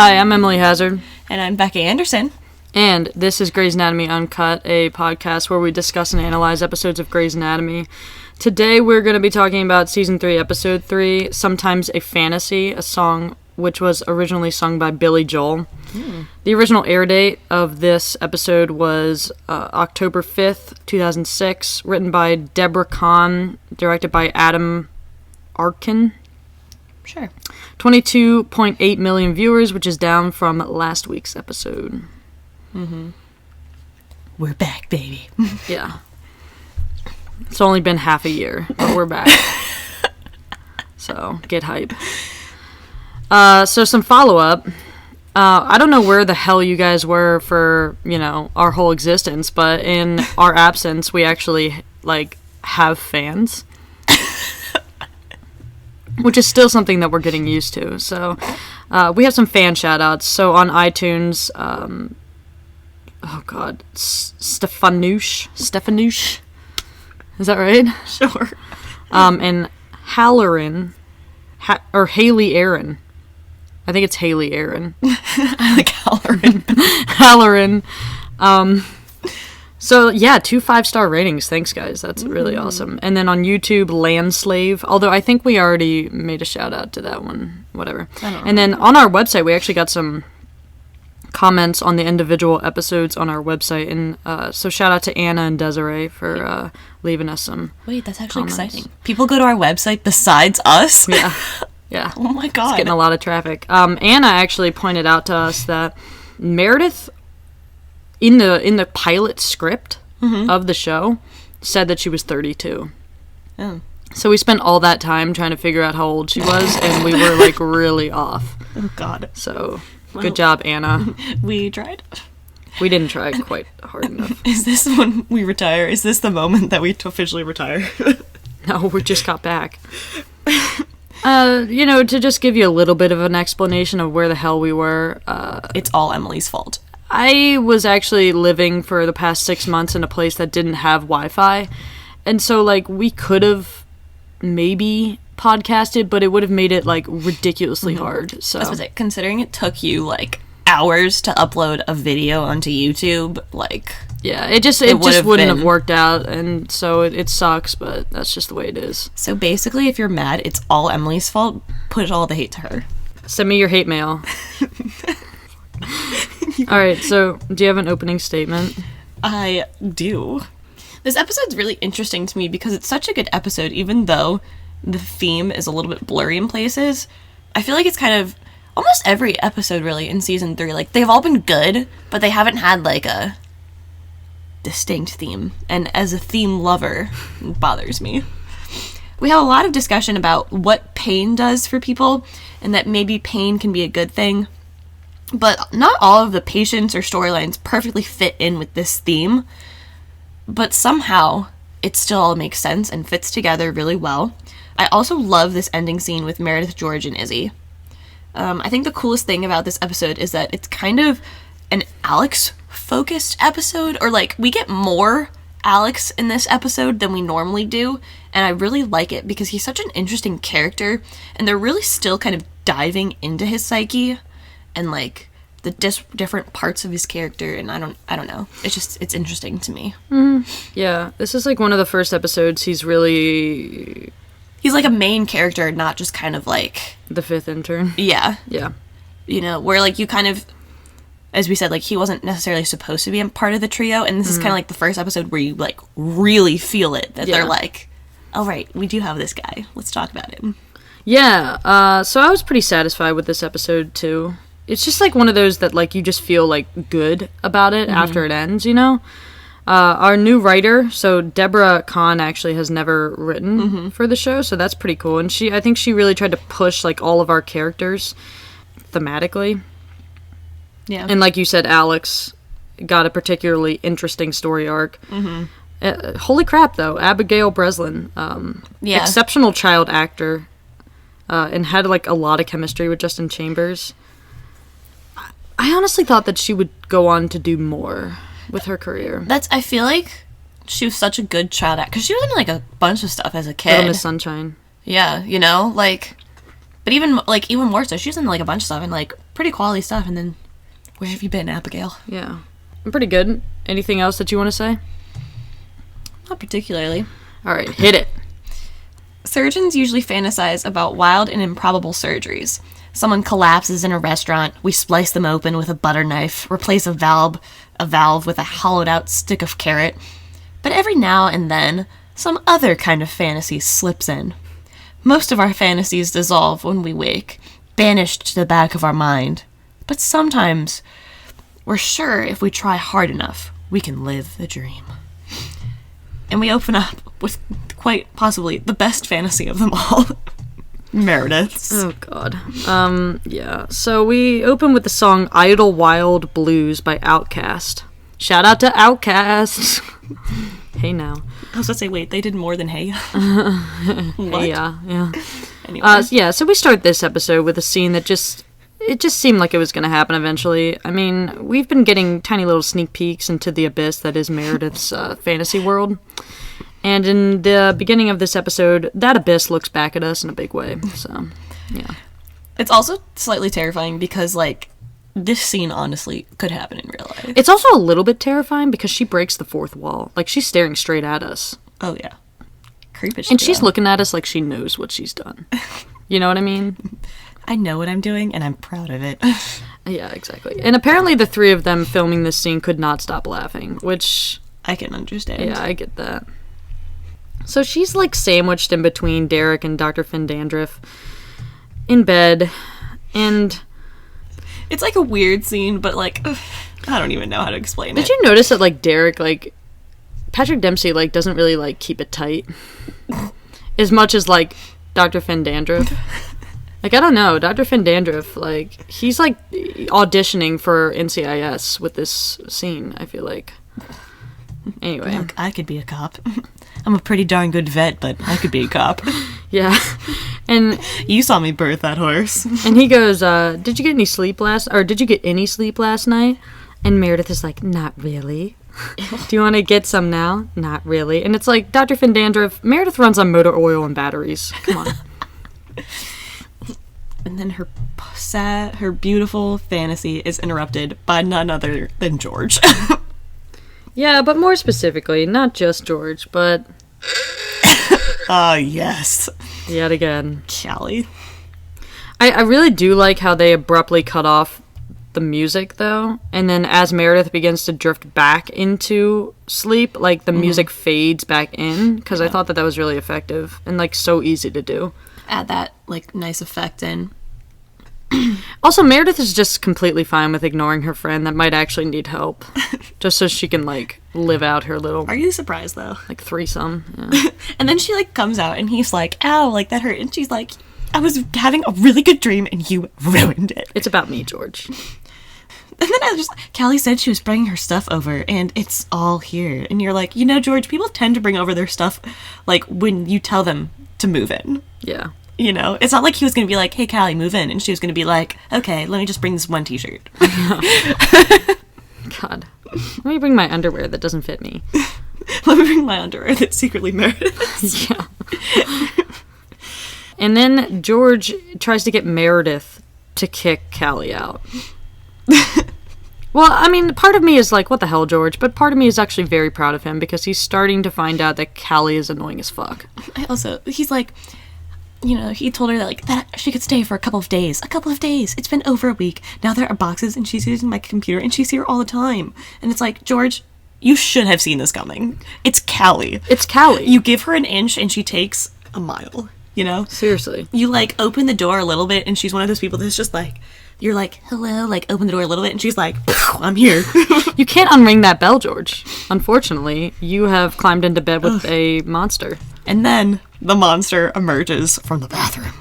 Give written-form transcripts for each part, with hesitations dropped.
Hi, I'm Emily Hazard. And I'm Becca Anderson. And this is Grey's Anatomy Uncut, a podcast where we discuss and analyze episodes of Grey's Anatomy. Today we're going to be talking about Season 3, Episode 3, Sometimes a Fantasy, a song which was originally sung by Billy Joel. The original air date of this episode was October 5th, 2006, written by Deborah Kahn, directed by Adam Arkin. Sure. 22.8 million viewers, which is down from last week's episode. Mm-hmm. We're back, baby. Yeah. It's only been half a year, but we're back. So, get hype. So some follow-up. I don't know where the hell you guys were for, our whole existence, but in our absence, we actually, have fans. Which is still something that we're getting used to. So, we have some fan shout-outs. So, on iTunes, Stefanoosh. Is that right? Sure. And Halloran, or Haley Aaron. I think it's Haley Aaron. I like Halloran. Halloran. So, yeah, 2 5-star ratings. Thanks, guys. That's really awesome. And then on YouTube, Landslave. Although I think we already made a shout-out to that one. Whatever. And then on our website, we actually got some comments on the individual episodes on our website. And so shout-out to Anna and Desiree for leaving us some Wait, that's actually comments. exciting. People go to our website besides us? Yeah. Yeah. Oh, my God. It's getting a lot of traffic. Anna actually pointed out to us that Meredith, in the pilot script of the show, said that she was 32. Oh. So we spent all that time trying to figure out how old she was, and we were, really off. Oh, God. So, good job, Anna. We tried. We didn't try quite hard enough. Is this when we retire? Is this the moment that we officially retire? No, we just got back. To just give you a little bit of an explanation of where the hell we were. It's all Emily's fault. I was actually living for the past 6 months in a place that didn't have Wi-Fi. And so, we could have maybe podcasted, but it would have made it, ridiculously hard. So That's what it. Considering it took you, hours to upload a video onto YouTube, yeah, it just wouldn't have worked out, and so it sucks, but that's just the way it is. So basically, if you're mad, it's all Emily's fault. Put all the hate to her. Send me your hate mail. Alright, so do you have an opening statement? I do. This episode's really interesting to me because it's such a good episode, even though the theme is a little bit blurry in places. I feel like it's kind of almost every episode, really, in Season 3. They've all been good, but they haven't had, a distinct theme. And as a theme lover, it bothers me. We have a lot of discussion about what pain does for people, and that maybe pain can be a good thing. But not all of the patients or storylines perfectly fit in with this theme. But somehow, it still all makes sense and fits together really well. I also love this ending scene with Meredith, George, and Izzy. I think the coolest thing about this episode is that it's kind of an Alex-focused episode. Or, we get more Alex in this episode than we normally do. And I really like it because he's such an interesting character. And they're really still kind of diving into his psyche. And, the different parts of his character, and I don't know. It's interesting to me. Yeah, this is, one of the first episodes he's really... He's, a main character, not just kind of, the fifth intern. Yeah. Yeah. Where, you kind of... As we said, he wasn't necessarily supposed to be a part of the trio, and this is kind of, the first episode where you, really feel it. That they're oh, right, we do have this guy. Let's talk about him. Yeah, so I was pretty satisfied with this episode, too. It's just, one of those that, you just feel, good about it after it ends, Our new writer, so Deborah Kahn actually has never written for the show, so that's pretty cool. And I think she really tried to push, all of our characters thematically. Yeah. And like you said, Alex got a particularly interesting story arc. Holy crap, though. Abigail Breslin. Exceptional child actor. And had, a lot of chemistry with Justin Chambers. I honestly thought that she would go on to do more with her career. I feel like she was such a good child actor. Because she was in, a bunch of stuff as a kid. Little Miss Sunshine. Yeah, But even more so, she's in like a bunch of stuff and like pretty quality stuff. And then, where have you been, Abigail? Yeah, I'm pretty good. Anything else that you want to say? Not particularly. All right, hit it. Surgeons usually fantasize about wild and improbable surgeries. Someone collapses in a restaurant, we splice them open with a butter knife, replace a valve with a hollowed out stick of carrot. But every now and then, some other kind of fantasy slips in. Most of our fantasies dissolve when we wake, banished to the back of our mind. But sometimes, we're sure if we try hard enough, we can live the dream. And we open up with quite possibly the best fantasy of them all. Meredith's. Oh, God. Yeah. So we open with the song Idlewild Blues by Outkast. Shout out to Outkast. Hey, now. I was going to say, wait, they did more than Hey. What? Hey, yeah. Anyway. Yeah, so we start this episode with a scene that just seemed like it was going to happen eventually. I mean, we've been getting tiny little sneak peeks into the abyss that is Meredith's fantasy world. And in the beginning of this episode, that abyss looks back at us in a big way. So, yeah. It's also slightly terrifying because, like, this scene honestly could happen in real life. It's also a little bit terrifying because she breaks the fourth wall. Like, she's staring straight at us. Oh, yeah. Creepish. And she's looking at us like she knows what she's done. You know what I mean? I know what I'm doing, and I'm proud of it. Yeah, exactly. And apparently the three of them filming this scene could not stop laughing, which... I can understand. Yeah, I get that. So she's, like, sandwiched in between Derek and Dr. Finn Dandruff in bed, and... It's, like, a weird scene, but, like, I don't even know how to explain it. Did you notice that, like, Derek, like... Patrick Dempsey, like, doesn't really, like, keep it tight as much as, like, Dr. Finn Dandruff. Like, I don't know. Dr. Finn Dandruff, like, he's, like, auditioning for NCIS with this scene, I feel like. Anyway. Look, I could be a cop. I'm a pretty darn good vet, but I could be a cop. Yeah. And you saw me birth that horse. And he goes, did you get any sleep last night? And Meredith is like, not really. Do you want to get some now? Not really. And it's like, Dr. Finn Dandruff, Meredith runs on motor oil and batteries. Come on. And then her beautiful fantasy is interrupted by none other than George. Yeah, but more specifically, not just George, but... Yes. Yet again. Callie. I really do like how they abruptly cut off the music, though. And then as Meredith begins to drift back into sleep, like, the music fades back in. Because I thought that was really effective and, like, so easy to do. Add that, like, nice effect in. Also, Meredith is just completely fine with ignoring her friend that might actually need help. Just so she can, like, live out her little... Are you surprised, though? Like, threesome. Yeah. And then she, like, comes out and he's like, ow, like, that hurt. And she's like, I was having a really good dream and you ruined it. It's about me, George. And then Callie said she was bringing her stuff over and it's all here. And you're like, you know, George, people tend to bring over their stuff, like, when you tell them to move in. Yeah. You know, it's not like he was going to be like, hey, Callie, move in. And she was going to be like, okay, let me just bring this one t-shirt. God. Let me bring my underwear that doesn't fit me. Let me bring my underwear that's secretly Meredith's. Yeah. And then George tries to get Meredith to kick Callie out. Well, I mean, part of me is like, what the hell, George? But part of me is actually very proud of him because he's starting to find out that Callie is annoying as fuck. He's like... You know, he told her that she could stay for a couple of days. A couple of days. It's been over a week. Now there are boxes and she's using my computer and she's here all the time. And it's like, George, you should have seen this coming. It's Callie. It's Callie. You give her an inch and she takes a mile, you know? Seriously. You, like, open the door a little bit and she's one of those people that's just like, you're like, hello, like, open the door a little bit and she's like, I'm here. You can't unring that bell, George. Unfortunately, you have climbed into bed with a monster. And then the monster emerges from the bathroom.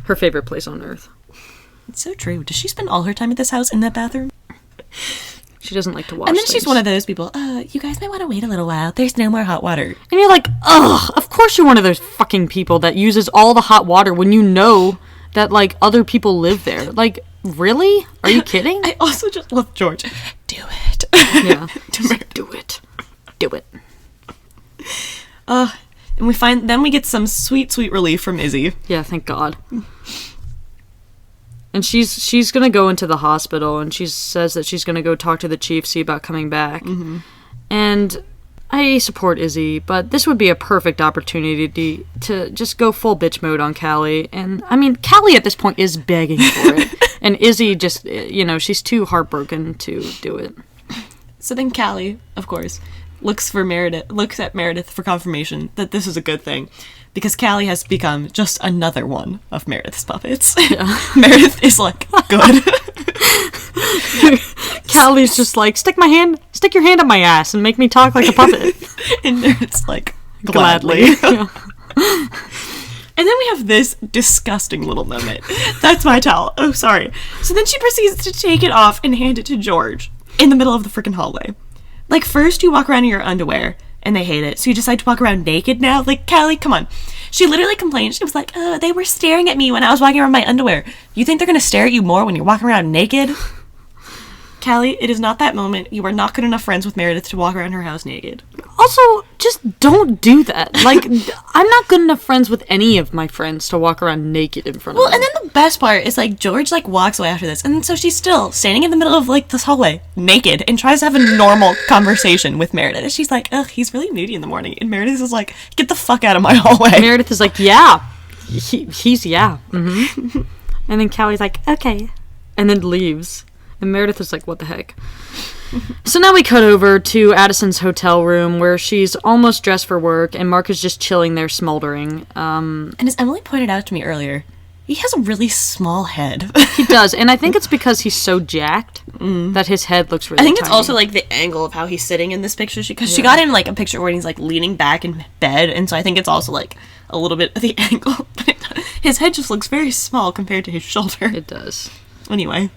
Her favorite place on earth. It's so true. Does she spend all her time at this house in that bathroom? She doesn't like to wash And then things. she's one of those people, you guys might want to wait a little while. There's no more hot water. And you're like, ugh, of course you're one of those fucking people that uses all the hot water when you know that, like, other people live there. Like, really? Are you kidding? I also just love George. Do it. Yeah. Do it. Do it. And we get some sweet, sweet relief from Izzy. Yeah, thank God. And she's going to go into the hospital, and she says that she's going to go talk to the chief, see about coming back. Mm-hmm. And I support Izzy, but this would be a perfect opportunity to just go full bitch mode on Callie. And, I mean, Callie at this point is begging for it. And Izzy just, she's too heartbroken to do it. So then Callie, of course, looks at Meredith for confirmation that this is a good thing. Because Callie has become just another one of Meredith's puppets. Yeah. Meredith is like, good. Callie's just like, stick your hand up my ass and make me talk like a puppet. And Meredith's like, gladly. Yeah. And then we have this disgusting little moment. That's my towel. Oh, sorry. So then she proceeds to take it off and hand it to George in the middle of the freaking hallway. Like, first you walk around in your underwear, and they hate it, so you decide to walk around naked now? Like, Callie, come on. She literally complained. She was like, they were staring at me when I was walking around in my underwear. You think they're going to stare at you more when you're walking around naked? Callie, it is not that moment. You are not good enough friends with Meredith to walk around her house naked. Also, just don't do that. Like, I'm not good enough friends with any of my friends to walk around naked in front of them. Well, and then the best part is, like, George, like, walks away after this, and so she's still standing in the middle of, like, this hallway, naked, and tries to have a normal conversation with Meredith. And she's like, ugh, he's really moody in the morning. And Meredith is like, get the fuck out of my hallway. Meredith is like, yeah. He's yeah. Mm-hmm. And then Callie's like, okay. And then leaves. And Meredith is like, what the heck? So now we cut over to Addison's hotel room where she's almost dressed for work and Mark is just chilling there smoldering. And as Emily pointed out to me earlier, he has a really small head. He does, and I think it's because he's so jacked that his head looks really I think tiny. It's also like the angle of how he's sitting in this picture, because she got in like a picture where he's like leaning back in bed, and so I think it's also like a little bit of the angle. His head just looks very small compared to his shoulder. It does. Anyway.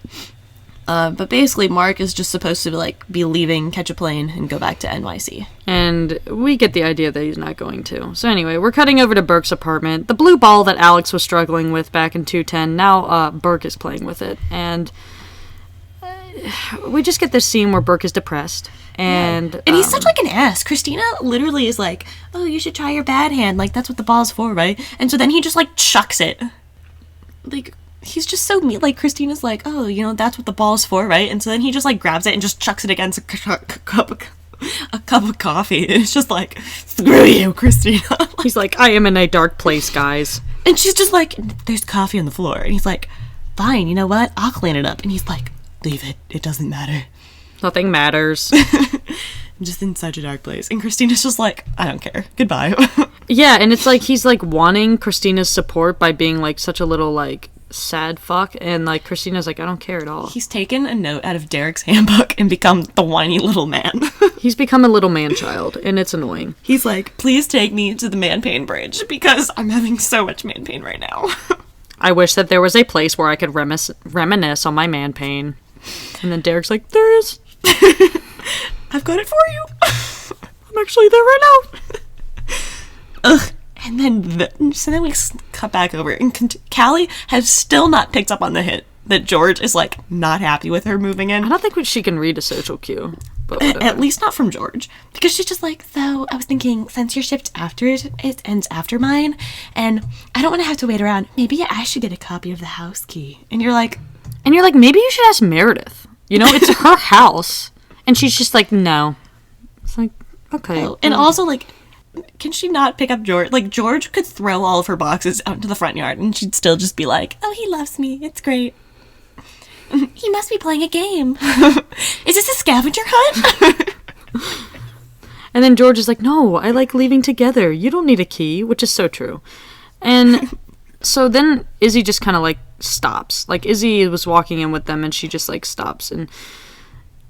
But basically, Mark is just supposed to be leaving, catch a plane, and go back to NYC. And we get the idea that he's not going to. So anyway, we're cutting over to Burke's apartment. The blue ball that Alex was struggling with back in 210, now Burke is playing with it. And we just get this scene where Burke is depressed. And he's such like an ass. Christina literally is like, oh, you should try your bad hand. Like, that's what the ball's for, right? And so then he just like chucks it. Like... He's just so mean. Like, Christina's like, oh, that's what the ball's for, right? And so then he just, like, grabs it and just chucks it against a cup of coffee. And it's just like, screw you, Christina. He's like, I am in a dark place, guys. And she's just like, there's coffee on the floor. And he's like, fine, you know what? I'll clean it up. And he's like, leave it. It doesn't matter. Nothing matters. I'm just in such a dark place. And Christina's just like, I don't care. Goodbye. Yeah, and it's like he's, like, wanting Christina's support by being, like, such a little, like, sad fuck, and like Christina's like, I don't care at all. He's taken a note out of Derek's handbook and become the whiny little man. He's become a little man child, and it's annoying. He's like, please take me to the man pain bridge because I'm having so much man pain right now. I wish that there was a place where I could reminisce on my man pain. And then Derek's like, there is. I've got it for you. I'm actually there right now. Ugh. And then, so then we cut back over, and Callie has still not picked up on the hint that George is, like, not happy with her moving in. I don't think she can read a social cue, but whatever. At least not from George. Because she's just like, so, I was thinking, since your shift it ends after mine, and I don't want to have to wait around, maybe I should get a copy of the house key. And you're like, maybe you should ask Meredith. It's her house. And she's just like, no. It's like, okay. Oh, and also, like, can she not pick up George? Like, George could throw all of her boxes out into the front yard and she'd still just be like, oh, he loves me. It's great. He must be playing a game. Is this a scavenger hunt? And then George is like, no, I like leaving together. You don't need a key, which is so true. And so then Izzy just kind of, like, stops. Like, Izzy was walking in with them and she just, like, stops. And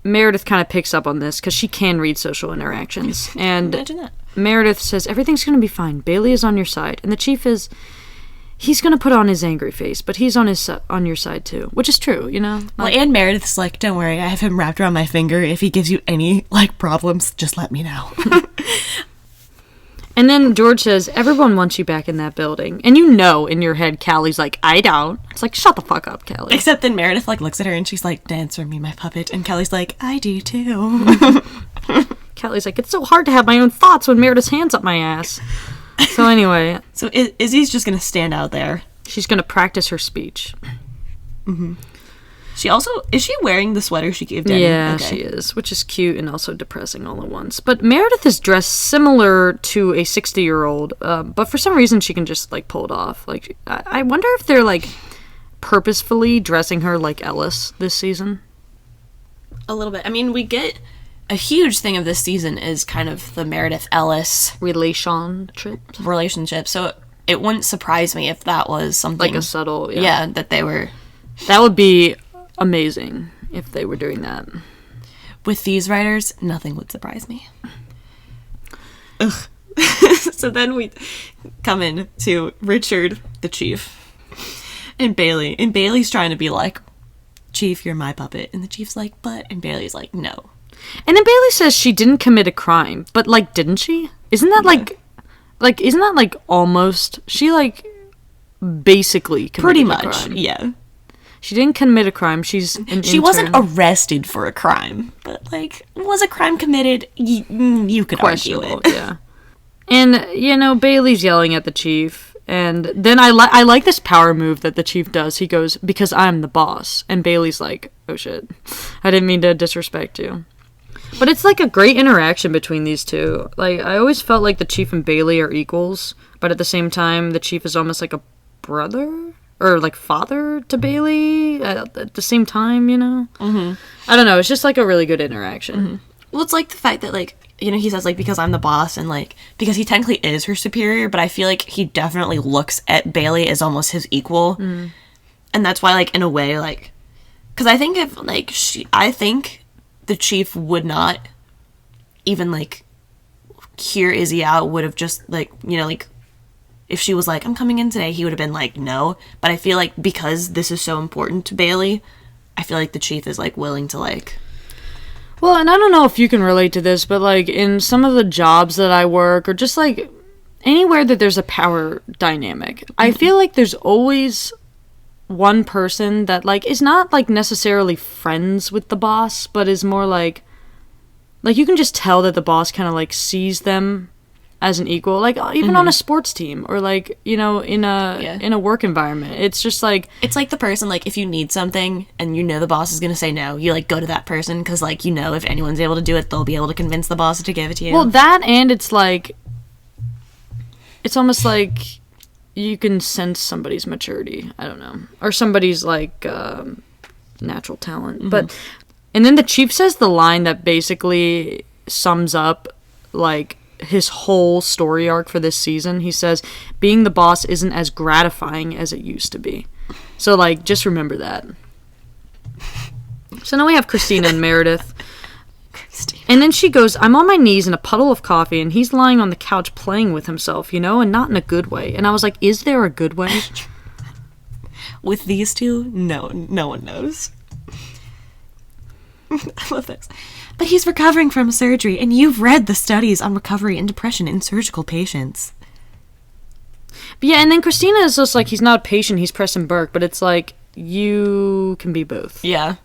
Meredith kind of picks up on this because she can read social interactions. And imagine that. Meredith says, everything's going to be fine. Bailey is on your side. And the chief he's going to put on his angry face, but he's on your side too, which is true, Well, and Meredith's like, don't worry, I have him wrapped around my finger. If he gives you any, like, problems, just let me know. And then George says, everyone wants you back in that building. And in your head, Callie's like, I don't. It's like, shut the fuck up, Callie. Except then Meredith, like, looks at her and she's like, dance for me, my puppet. And Callie's like, I do too. Callie's like, it's so hard to have my own thoughts when Meredith's hands up my ass. So anyway. So Izzy's just going to stand out there. She's going to practice her speech. She also, is she wearing the sweater she gave Denny? Yeah, she is, which is cute and also depressing all at once. But Meredith is dressed similar to a 60-year-old, but for some reason she can just, like, pull it off. Like, I wonder if they're, like, purposefully dressing her like Ellis this season. A little bit. I mean, we get a huge thing of this season is kind of the Meredith Ellis relationship. So it wouldn't surprise me if that was something like a subtle, that they were. That would be amazing if they were doing that. With these writers, nothing would surprise me. Ugh. So then we come in to Richard, the chief, and Bailey. And Bailey's trying to be like, Chief, you're my puppet. And the chief's like, but... And Bailey's like, no. And then Bailey says she didn't commit a crime. But, like, didn't she? Isn't that, isn't that, like, almost... She, like, basically committed a crime. Pretty much, yeah. She didn't commit a crime. She's an intern. She wasn't arrested for a crime. But, like, was a crime committed? You could argue it. Yeah. And, you know, Bailey's yelling at the chief. And then I like this power move that the chief does. He goes, because I'm the boss. And Bailey's like, oh shit, I didn't mean to disrespect you. But it's like a great interaction between these two. Like, I always felt like the chief and Bailey are equals. But at the same time, the chief is almost like a brother or like father to Bailey at the same time, you know? Mm-hmm. I don't know. It's just like a really good interaction. Mm-hmm. Well, it's like the fact that, like, you know, he says, like, because I'm the boss, and, like, because he technically is her superior, but I feel like he definitely looks at Bailey as almost his equal. Mm. And that's why, like, in a way, like, because I think if, like, I think the chief would not even, like, hear Izzy out, would have just, like, you know, like, if she was like, I'm coming in today, he would have been like, no. But I feel like because this is so important to Bailey, I feel like the chief is, like, willing to, like... Well, and I don't know if you can relate to this, but, like, in some of the jobs that I work, or just, like, anywhere that there's a power dynamic, I feel like there's always one person that, like, is not, like, necessarily friends with the boss, but is more, like, you can just tell that the boss kind of, like, sees them as an equal, like, even on a sports team, or, like, you know, in a work environment. It's just, like... It's like the person, like, if you need something, and you know the boss is gonna say no, you, like, go to that person, because, like, you know if anyone's able to do it, they'll be able to convince the boss to give it to you. Well, that, and it's, like... It's almost like you can sense somebody's maturity. I don't know. Or somebody's, like, natural talent. Mm-hmm. But... And then the chief says the line that basically sums up, like... his whole story arc for this season. He says, being the boss isn't as gratifying as it used to be. So, like, just remember that. So now we have Christina and Meredith. Christina. And then she goes, I'm on my knees in a puddle of coffee, and he's lying on the couch playing with himself, you know, and not in a good way. And I was like, is there a good way? With these two, no one knows. I love this. But he's recovering from surgery, and you've read the studies on recovery and depression in surgical patients. But yeah, and then Christina is just like, he's not a patient, he's Preston Burke, but it's like, you can be both. Yeah.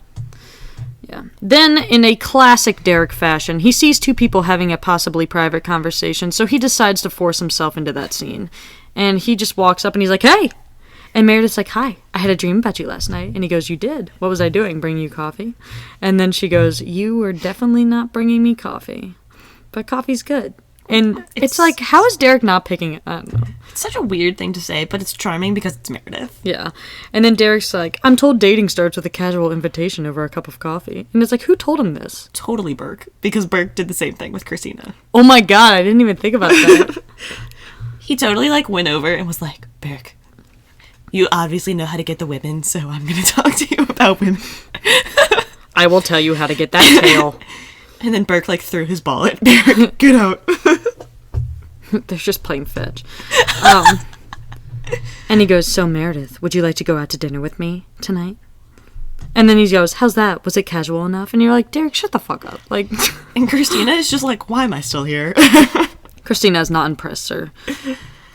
Yeah. Then, in a classic Derek fashion, he sees two people having a possibly private conversation, so he decides to force himself into that scene. And he just walks up and he's like, hey! And Meredith's like, hi, I had a dream about you last night. And he goes, you did? What was I doing? Bringing you coffee? And then she goes, you were definitely not bringing me coffee. But coffee's good. And it's like, how is Derek not picking it? I don't know. It's such a weird thing to say, but it's charming because it's Meredith. Yeah. And then Derek's like, I'm told dating starts with a casual invitation over a cup of coffee. And it's like, who told him this? Totally Burke. Because Burke did the same thing with Christina. Oh my god, I didn't even think about that. He totally, like, went over and was like, Burke, you obviously know how to get the women, so I'm going to talk to you about women. I will tell you how to get that tail. And then Burke, like, threw his ball at Derek. Get out. They're just playing fetch. And he goes, so Meredith, would you like to go out to dinner with me tonight? And then he goes, how's that? Was it casual enough? And you're like, Derek, shut the fuck up. Like, and Christina is just like, why am I still here? Christina is not impressed, sir.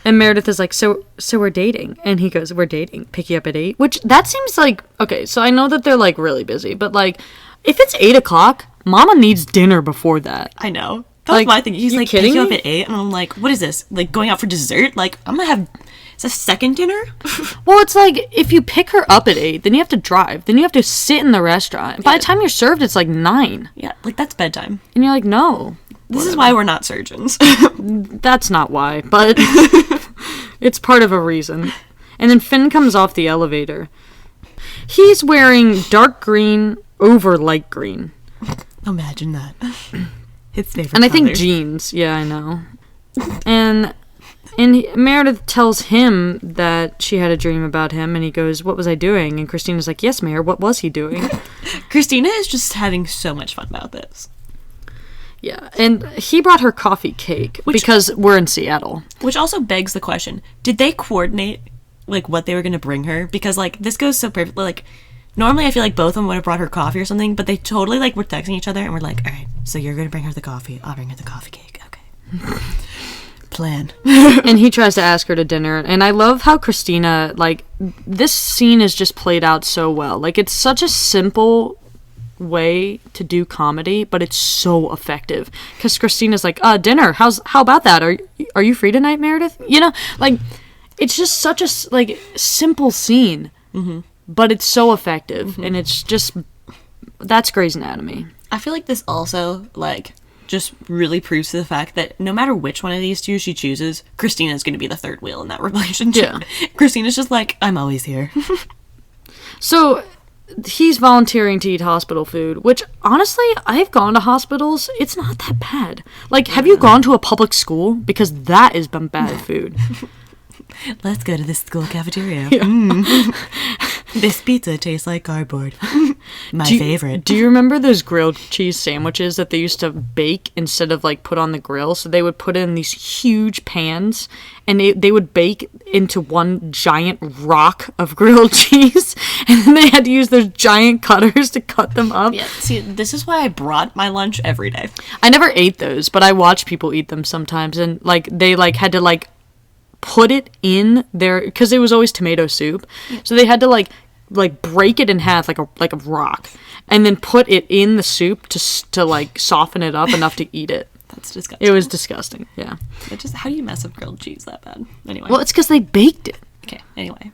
And Meredith is like, so we're dating. And he goes, we're dating. Pick you up at 8. Which, that seems like, okay, so I know that they're, like, really busy. But, like, if it's 8 o'clock, Mama needs dinner before that. I know. That was my thing. He's like, pick you up at 8. And I'm like, what is this? Like, going out for dessert? Like, I'm gonna have It's a second dinner? Well, it's like, if you pick her up at 8, then you have to drive. Then you have to sit in the restaurant. By the time you're served, it's like 9. Yeah, like, that's bedtime. And you're like, no. This is why we're not surgeons. That's not why, but it's part of a reason. And then Finn comes off the elevator. He's wearing dark green over light green. Imagine that. His favorite And I think colors. jeans. Yeah, I know. And Meredith tells him that she had a dream about him, and he goes, what was I doing? And Christina's like, yes, Mayor, what was he doing? Christina is just having so much fun about this. Yeah, and he brought her coffee cake because we're in Seattle. Which also begs the question, did they coordinate, like, what they were going to bring her? Because, like, this goes so perfectly, like, normally I feel like both of them would have brought her coffee or something, but they totally, like, were texting each other and were like, all right, so you're going to bring her the coffee, I'll bring her the coffee cake, okay. Plan. And he tries to ask her to dinner, and I love how Christina, like, this scene is just played out so well. Like, it's such a simple way to do comedy, but it's so effective because Christina's like, dinner, how about that, are you free tonight, Meredith? You know, like, it's just such a like simple scene, but it's so effective, and it's just, that's Grey's Anatomy. I feel like this also, like, just really proves to the fact that no matter which one of these two she chooses, Christina's going to be the third wheel in that relationship. Yeah. Christina's just like, I'm always here. So he's volunteering to eat hospital food, which, honestly, I've gone to hospitals. It's not that bad. Like, have you gone to a public school? Because that has been bad food. Let's go to the school cafeteria. Yeah. This pizza tastes like cardboard. My favorite. Do you remember those grilled cheese sandwiches that they used to bake instead of, like, put on the grill? So they would put in these huge pans, and they would bake into one giant rock of grilled cheese, and then they had to use those giant cutters to cut them up. Yeah, see, this is why I brought my lunch every day. I never ate those, but I watch people eat them sometimes, and, like, they, like, had to, like, put it in their, because it was always tomato soup, so they had to, like break it in half like a rock, and then put it in the soup to like soften it up enough to eat it. That's disgusting. It was disgusting. Yeah. But just, how do you mess up grilled cheese that bad? Anyway. Well, it's because they baked it. Okay. Anyway.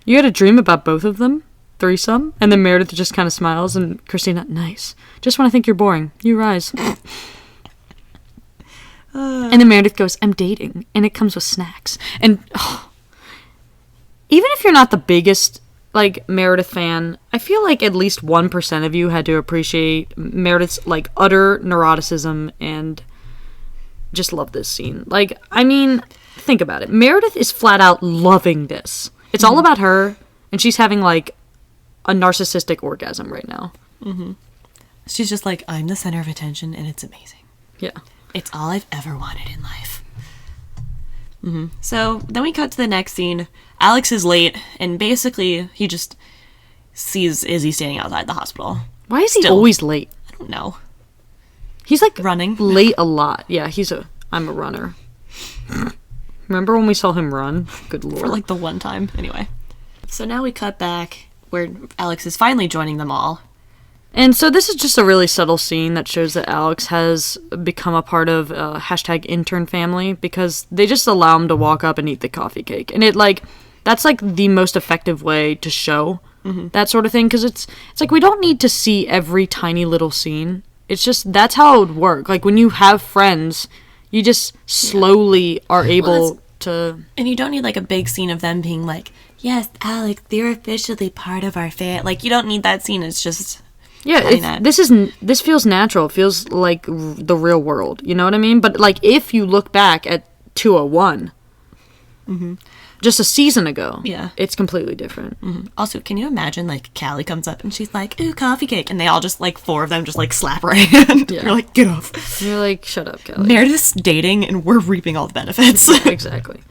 You had a dream about both of them, threesome, and then Meredith just kind of smiles, and Christina, nice. Just when I think you're boring, you rise. And then Meredith goes, I'm dating, and it comes with snacks. And even if you're not the biggest, like, Meredith fan, I feel like at least 1% of you had to appreciate Meredith's, like, utter neuroticism and just love this scene. Like, I mean, think about it. Meredith is flat out loving this. It's all about her, and she's having, like, a narcissistic orgasm right now. She's just like, I'm the center of attention, and it's amazing. Yeah. It's all I've ever wanted in life. So then we cut to the next scene. Alex is late, and basically he just sees Izzy standing outside the hospital. Why is he always late? I don't know. He's, like, Running. late a lot. Yeah, I'm a runner. Remember when we saw him run? Good lord. For, like, the one time. Anyway. So now we cut back where Alex is finally joining them all. And so this is just a really subtle scene that shows that Alex has become a part of #intern family, because they just allow him to walk up and eat the coffee cake. And that's like the most effective way to show that sort of thing, because it's like we don't need to see every tiny little scene. It's just, that's how it would work. Like, when you have friends, you just slowly are able to... And you don't need, like, a big scene of them being like, yes, Alex, you're officially part of our family. Like, you don't need that scene. It's just... Yeah, this feels natural. It feels like the real world. You know what I mean? But, like, if you look back at 201, just a season ago, it's completely different. Also, can you imagine, like, Callie comes up and she's like, ooh, coffee cake, and they all just, like, 4 of them just, like, slap her hand. You're like, get off. You're like, shut up, Callie. Meredith's dating, and we're reaping all the benefits. Exactly.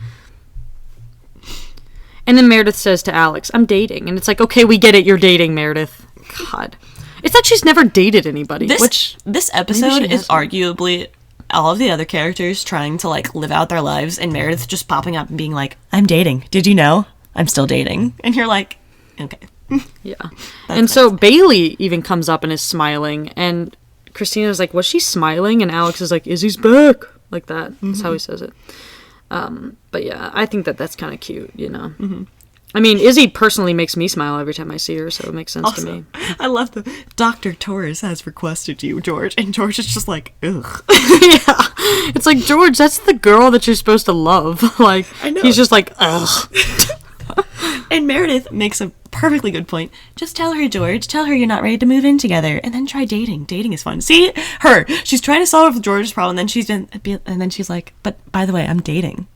And then Meredith says to Alex, I'm dating. And it's like, okay, we get it, you're dating, Meredith. God. It's like she's never dated anybody. This episode is arguably all of the other characters trying to, like, live out their lives, and Meredith just popping up and being like, I'm dating. Did you know? I'm still dating. And you're like, okay. Yeah. And so Bailey even comes up and is smiling, and Christina's like, was she smiling? And Alex is like, Izzy's back. Like that. That's how he says it. But yeah, I think that that's kind of cute, you know. Mm-hmm. I mean, Izzy personally makes me smile every time I see her, so it makes sense to me. I love the Dr. Torres has requested you, George, and George is just like, ugh. Yeah, it's like, George, that's the girl that you're supposed to love. Like, I know. He's just like, ugh. And Meredith makes a perfectly good point. Just tell her, George. Tell her you're not ready to move in together, and then try dating. Dating is fun. See her. She's trying to solve George's problem, and then she's like, but by the way, I'm dating.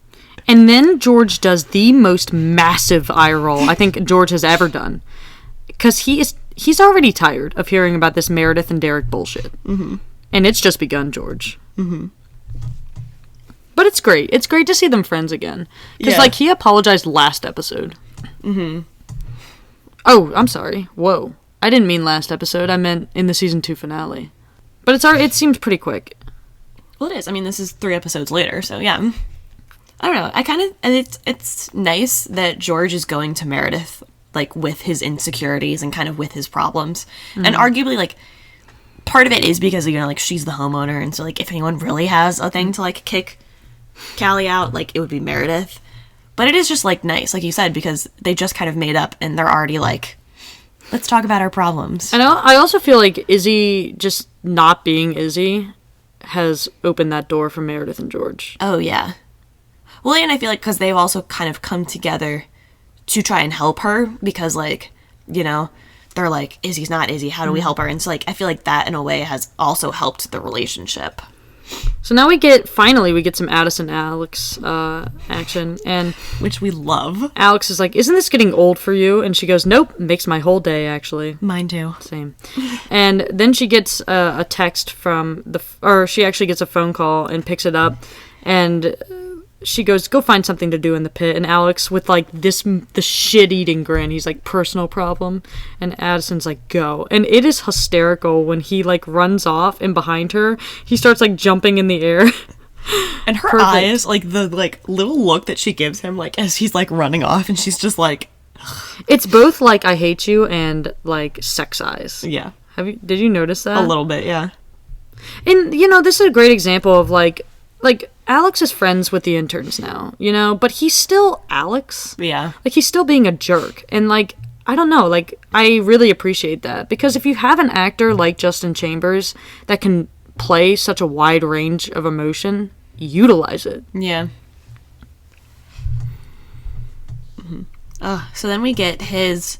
And then George does the most massive eye roll I think George has ever done. Because he's already tired of hearing about this Meredith and Derek bullshit. Mm-hmm. And it's just begun, George. Mm-hmm. But it's great. It's great to see them friends again. Because, like, he apologized last episode. Mm-hmm. Oh, I'm sorry. Whoa. I didn't mean last episode. I meant in the season 2 finale. But it seems pretty quick. Well, it is. I mean, this is 3 episodes later, so yeah. I don't know. It's nice that George is going to Meredith, like, with his insecurities and kind of with his problems. Mm-hmm. And arguably, like, part of it is because, you know, like, she's the homeowner. And so, like, if anyone really has a thing to, like, kick Callie out, like, it would be Meredith. But it is just, like, nice, like you said, because they just kind of made up and they're already, like, let's talk about our problems. And I also feel like Izzy just not being Izzy has opened that door for Meredith and George. Oh, yeah. Well, and I feel like because they've also kind of come together to try and help her because, like, you know, they're like, Izzy's not Izzy, how do we help her? And so, like, I feel like that in a way has also helped the relationship. So now we get some Addison Alex action, and which we love. Alex is like, isn't this getting old for you? And she goes, nope, makes my whole day, actually. Mine too. Same. And then she gets a text or she actually gets a phone call and picks it up, and she goes, go find something to do in the pit. And Alex, with, like, the shit-eating grin, he's like, personal problem. And Addison's like, go. And it is hysterical when he, like, runs off, and behind her, he starts, like, jumping in the air. And her eyes, like, the, like, little look that she gives him, like, as he's, like, running off, and she's just like... It's both, like, I hate you and, like, sex eyes. Yeah. Did you notice that? A little bit, yeah. And, you know, this is a great example of, like, Alex is friends with the interns now, you know, but he's still Alex. Yeah. Like, he's still being a jerk. And, like, I don't know, like, I really appreciate that. Because if you have an actor like Justin Chambers that can play such a wide range of emotion, utilize it. Yeah. Mm-hmm. So then we get his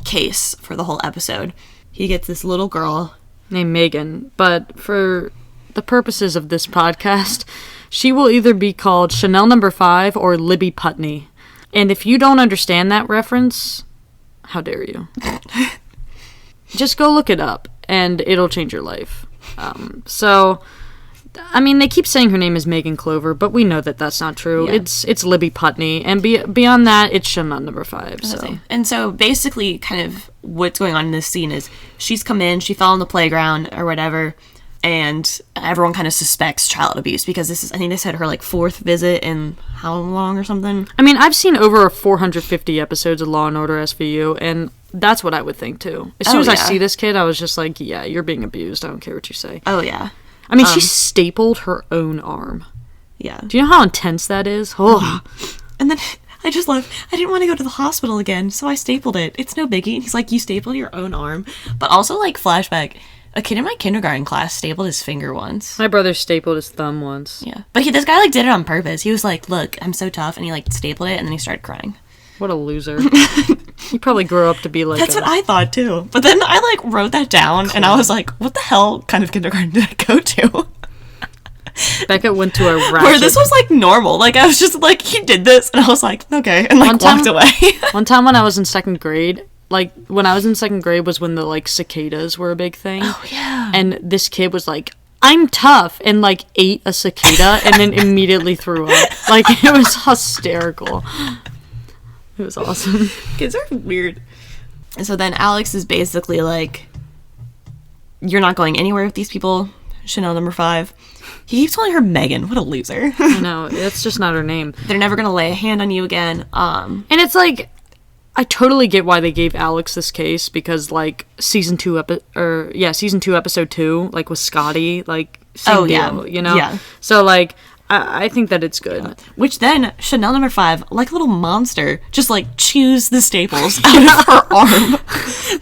case for the whole episode. He gets this little girl named Megan, but for the purposes of this podcast, she will either be called Chanel No. 5 or Libby Putney. And if you don't understand that reference, how dare you? Just go look it up, and it'll change your life. So, I mean, they keep saying her name is Megan Clover, but we know that that's not true. Yeah. It's Libby Putney, and beyond that, it's Chanel No. 5. So. And so, basically, kind of what's going on in this scene is she's come in, she fell on the playground or whatever, and everyone kind of suspects child abuse because I think they said her, like, 4th visit in how long or something? I mean, I've seen over 450 episodes of Law & Order SVU, and that's what I would think, too. As soon as I see this kid, I was just like, yeah, you're being abused. I don't care what you say. Oh, yeah. I mean, she stapled her own arm. Yeah. Do you know how intense that is? Oh. And then I just love, I didn't want to go to the hospital again, so I stapled it. It's no biggie. And he's like, you stapled your own arm? But also, like, flashback, a kid in my kindergarten class stapled his finger once. My brother stapled his thumb once. Yeah. But this guy, like, did it on purpose. He was like, look, I'm so tough. And he, like, stapled it, and then he started crying. What a loser. He probably grew up to be like That's what I thought, too. But then I, like, wrote that down, and I was like, what the hell kind of kindergarten did I go to? Becca went to a ratchet... Where this was, like, normal. Like, I was just like, he did this, and I was like, okay, and, like, walked away. One time when I was in 2nd grade... Like, when I was in 2nd grade was when the, like, cicadas were a big thing. Oh, yeah. And this kid was like, I'm tough, and, like, ate a cicada and then immediately threw up. Like, it was hysterical. It was awesome. Kids are weird. And so then Alex is basically like, you're not going anywhere with these people, Chanel No. 5. He keeps calling her Megan. What a loser. I know, that's just not her name. They're never going to lay a hand on you again. And it's like... I totally get why they gave Alex this case because, like, season 2 episode 2, like, with Scotty, like, same deal, you know? Yeah. So, like, I think that it's good. Yeah. Which then, Chanel number 5, like a little monster, just like chews the staples out of her arm.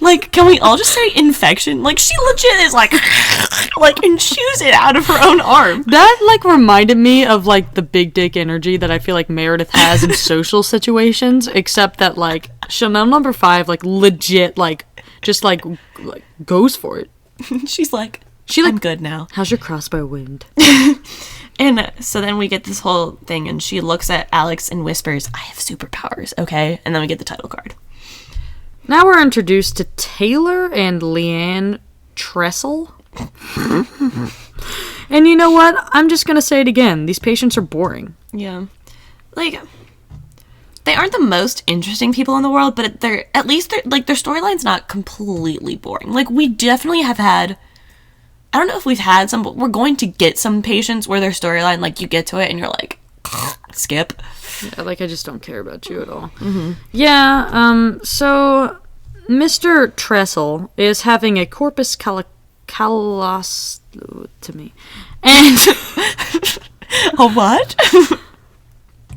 Like, can we all just say infection? Like, she legit is like and chews it out of her own arm. That like reminded me of like the big dick energy that I feel like Meredith has in social situations, except that like Chanel number 5 like legit like just like goes for it. She's like, I'm good now. How's your crossbow wound? And so then we get this whole thing, and she looks at Alex and whispers, I have superpowers, okay? And then we get the title card. Now we're introduced to Taylor and Leanne Tressel. And you know what? I'm just going to say it again. These patients are boring. Yeah. Like, they aren't the most interesting people in the world, but they're like, their storyline's not completely boring. Like, we definitely have had... I don't know if we've had some, but we're going to get some patients where their storyline, like, you get to it and you're like, skip. Yeah, like, I just don't care about you at all. Mm-hmm. Yeah, so Mr. Tressel is having a corpus callosectomy. And... A what?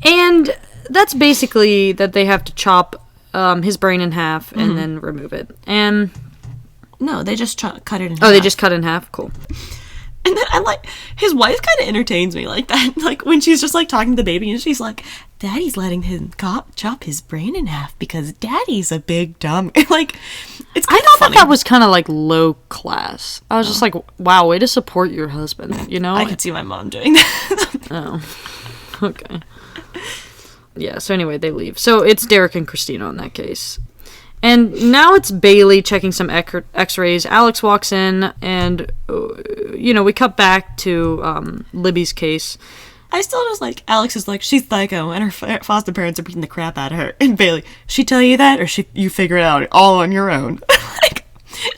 And that's basically that they have to chop his brain in half and then remove it. And... No, they just cut it in half. Oh, they just cut it in half? Cool. And then I like, his wife kind of entertains me like that. Like, when she's just, like, talking to the baby, and she's like, Daddy's letting him chop his brain in half because Daddy's a big dumb. Like, it's kind of funny. I thought that was kind of, like, low class. I was just like, wow, way to support your husband, you know? I could see my mom doing that. Oh. Okay. Yeah, so anyway, they leave. So it's Derek and Christina in that case. And now it's Bailey checking some x-rays. Alex walks in, and, we cut back to Libby's case. I still just like, Alex is like, she's psycho, and her foster parents are beating the crap out of her. And Bailey, she tell you that, or you figure it out all on your own? Like,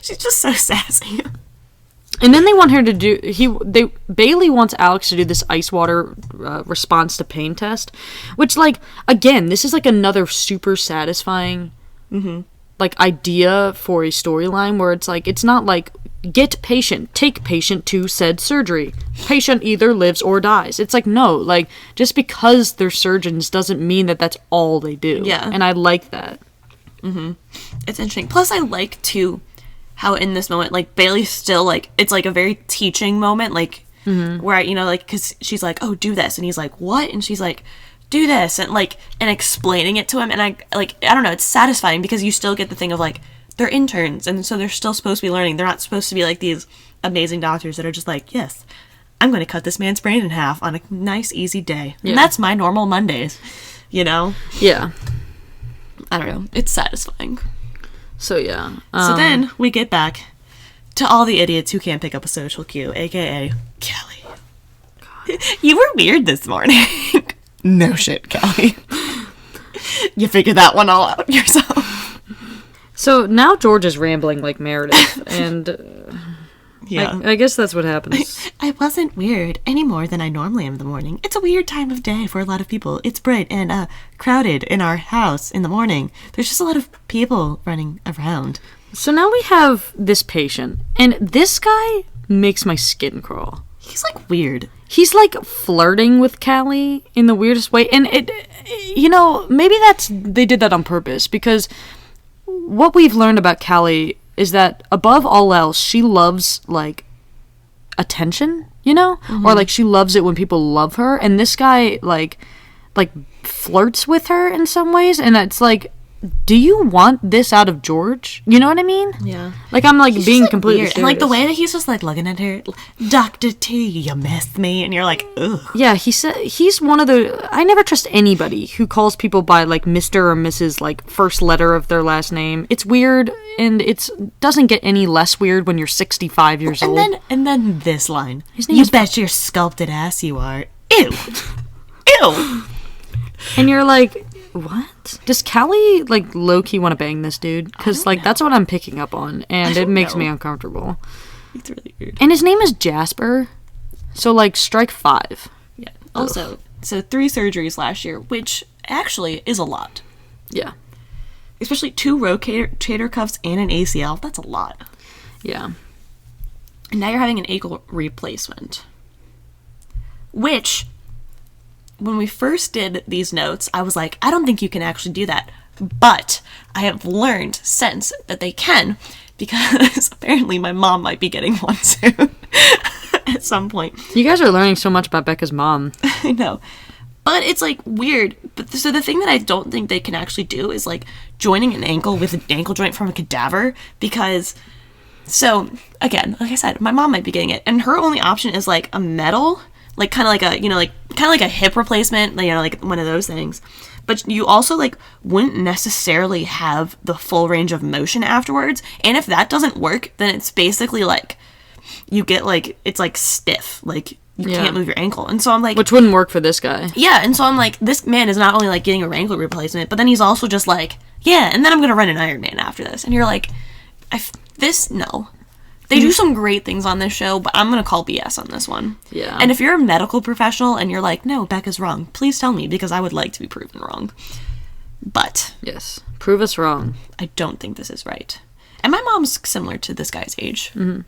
she's just so sassy. And then they want her to do, Bailey wants Alex to do this ice water response to pain test, which, like, again, this is, like, another super satisfying... Mm-hmm. Like, idea for a storyline where it's like, it's not like, get patient, take patient to said surgery. Patient either lives or dies. It's like, no, like, just because they're surgeons doesn't mean that that's all they do. Yeah. And I like that. Mm-hmm. It's interesting. Plus, I like, too, how in this moment, like, Bailey's still, like, it's, like, a very teaching moment, like, where, because she's like, oh, do this. And he's like, what? And she's like... do this, and explaining it to him, and I don't know, it's satisfying because you still get the thing of, like, they're interns, and so they're still supposed to be learning. They're not supposed to be like these amazing doctors that are just like, yes, I'm going to cut this man's brain in half on a nice, easy day. Yeah. And that's my normal Mondays, you know? Yeah. I don't know. It's satisfying. So, yeah. So then we get back to all the idiots who can't pick up a social cue, a.k.a. Callie. You were weird this morning. No shit, Callie. You figured that one all out yourself. So now George is rambling like Meredith, and yeah, I guess that's what happens. I wasn't weird any more than I normally am in the morning. It's a weird time of day for a lot of people. It's bright and crowded in our house in the morning. There's just a lot of people running around. So now we have this patient, and this guy makes my skin crawl. He's like weird. He's like flirting with Callie in the weirdest way, and maybe they did that on purpose, because what we've learned about Callie is that above all else, she loves, like, attention, or like she loves it when people love her, and this guy like flirts with her in some ways, and it's like, do you want this out of George? You know what I mean? Yeah. Like, I'm, like, being completely weird. And, like, the way that he's just, like, looking at her, Dr. T, you missed me, and you're like, ugh. Yeah, he's one of the... I never trust anybody who calls people by, like, Mr. or Mrs., like, first letter of their last name. It's weird, and it doesn't get any less weird when you're 65 years old. And then this line. You bet your sculpted ass you are. Ew. Ew. And you're like... What? Does Callie, like, low-key want to bang this dude? Because, like, that's what I'm picking up on, and it makes me uncomfortable. It's really weird. And his name is Jasper, so, like, strike 5. Yeah. Also, so 3 surgeries last year, which actually is a lot. Yeah. Especially 2 rotator cuffs and an ACL. That's a lot. Yeah. And now you're having an ankle replacement. Which... when we first did these notes, I was like, I don't think you can actually do that. But I have learned since that they can, because apparently my mom might be getting one soon at some point. You guys are learning so much about Becca's mom. I know. But it's, like, weird. But so the thing that I don't think they can actually do is, like, joining an ankle with an ankle joint from a cadaver, because... So, again, like I said, my mom might be getting it, and her only option is, like, a metal, like, kind of like a, you know, like, kind of like a hip replacement, you know, like, one of those things. But you also, like, wouldn't necessarily have the full range of motion afterwards, and if that doesn't work, then it's basically, like, you get, like, it's, like, stiff, like, you can't move your ankle. And so I'm like... Which wouldn't work for this guy. Yeah, and so I'm like, this man is not only, like, getting a ankle replacement, but then he's also just like, yeah, and then I'm going to run an Ironman after this. And you're like, no. They do some great things on this show, but I'm going to call BS on this one. Yeah. And if you're a medical professional and you're like, no, Becca's wrong, please tell me, because I would like to be proven wrong. But... Yes. Prove us wrong. I don't think this is right. And my mom's similar to this guy's age. Mm-hmm.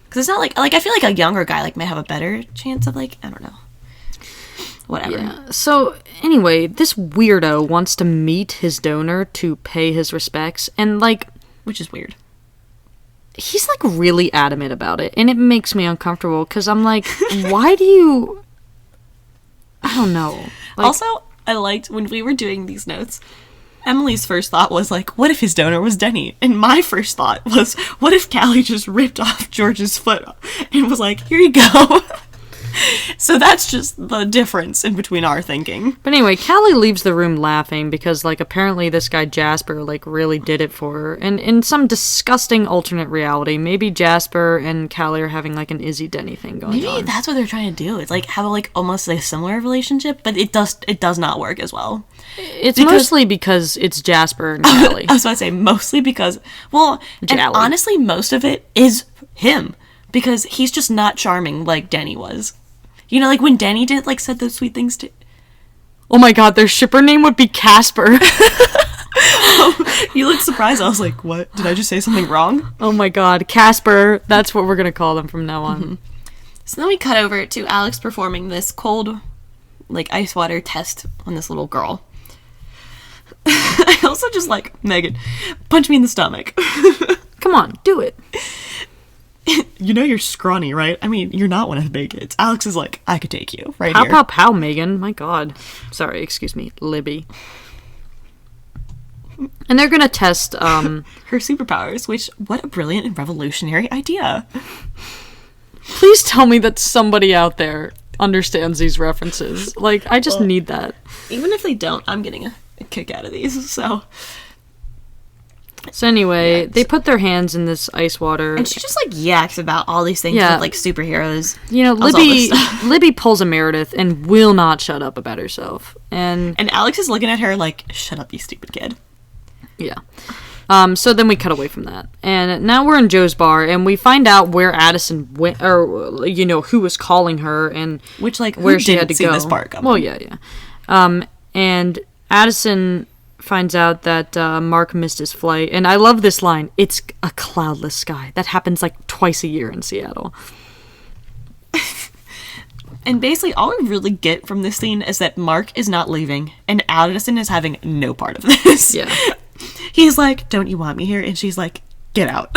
Because it's not like, I feel like a younger guy, like, may have a better chance of, like, I don't know. Whatever. Yeah. So, anyway, this weirdo wants to meet his donor to pay his respects, and, like... Which is weird. He's, like, really adamant about it, and it makes me uncomfortable, because I'm like, why do you... I don't know. Like, also, I liked, when we were doing these notes... Emily's first thought was, like, what if his donor was Denny? And my first thought was, what if Callie just ripped off George's foot and was like, here you go? So that's just the difference in between our thinking. But anyway, Callie leaves the room laughing because, like, apparently this guy Jasper, like, really did it for her. And in some disgusting alternate reality, maybe Jasper and Callie are having, like, an Izzy-Denny thing going on. Maybe that's what they're trying to do. It's, like, have, like, almost a similar relationship, but it does not work as well. It's mostly because it's Jasper and Callie. I was about to say, mostly because, well, and honestly, most of it is him. Because he's just not charming like Denny was. You know, like when Denny did, like, said those sweet things to... Oh my god, their shipper name would be Casper. You looked surprised. I was like, what? Did I just say something wrong? Oh my god, Casper. That's what we're gonna call them from now on. Mm-hmm. So then we cut over to Alex performing this cold, like, ice water test on this little girl. I also just like, Megan, punch me in the stomach. Come on, do it. You know you're scrawny, right? I mean, you're not one of the big kids. Alex is like, I could take you right pow, here. Pow, pow, Megan. My god. Sorry, excuse me, Libby. And they're gonna test, her superpowers, which, what a brilliant and revolutionary idea. Please tell me that somebody out there understands these references. Like, I just need that. Even if they don't, I'm getting a kick out of these, so... So anyway, they put their hands in this ice water. And she just, like, yaks about all these things with, like, superheroes. You know, Libby pulls a Meredith and will not shut up about herself. And Alex is looking at her like, shut up, you stupid kid. Yeah. So then we cut away from that. And now we're in Joe's bar, and we find out where Addison went, or, you know, who was calling her, and... Which, like, where she had to go. This part coming. Well, yeah. And Addison... finds out that Mark missed his flight, and I love this line, it's a cloudless sky. That happens like twice a year in Seattle. And basically all we really get from this scene is that Mark is not leaving, and Addison is having no part of this. Yeah. He's like, don't you want me here? And she's like, get out.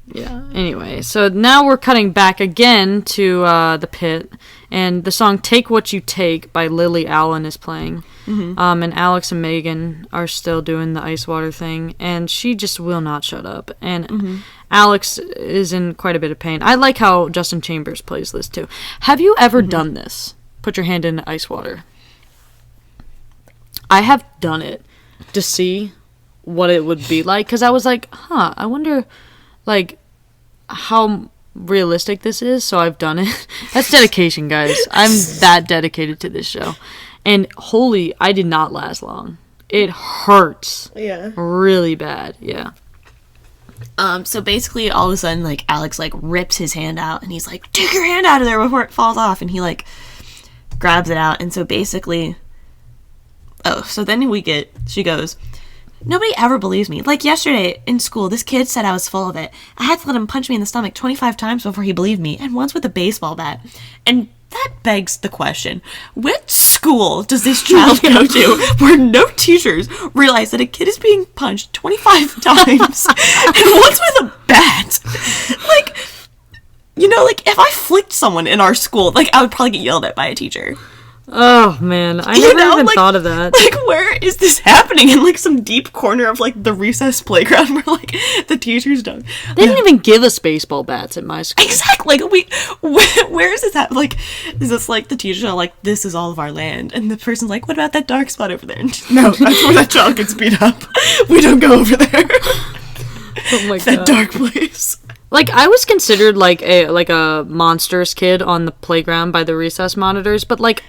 Yeah, anyway, so now we're cutting back again to the pit, and the song Take What You Take by Lily Allen is playing. Mm-hmm. And Alex and Megan are still doing the ice water thing, and she just will not shut up. And Alex is in quite a bit of pain. I like how Justin Chambers plays this too. Have you ever done this? Put your hand in ice water. I have done it to see what it would be like, because I was like, I wonder... like, how realistic this is, so I've done it. That's dedication, guys. I'm that dedicated to this show. And holy, I did not last long. It hurts. Yeah. Really bad, yeah. So basically, all of a sudden, like, Alex, like, rips his hand out, and he's like, take your hand out of there before it falls off, and he, like, grabs it out, and so basically... so then she goes... Nobody ever believes me. Like yesterday in school, this kid said I was full of it. I had to let him punch me in the stomach 25 times before he believed me, and once with a baseball bat. And that begs the question, which school does this child go to where no teachers realize that a kid is being punched 25 times and once with a bat? Like, you know, like, if I flicked someone in our school, like, I would probably get yelled at by a teacher. Oh, man. I never even thought of that. Like, where is this happening? In, like, some deep corner of, like, the recess playground where, like, the teachers don't... They didn't even give us baseball bats at my school. Exactly. Like, where is this at? Like, is this, like, the teachers are like, this is all of our land? And the person's like, what about that dark spot over there? No, that's where that child gets beat up. We don't go over there. Oh, my God. That dark place. Like, I was considered, like a monstrous kid on the playground by the recess monitors, but, like,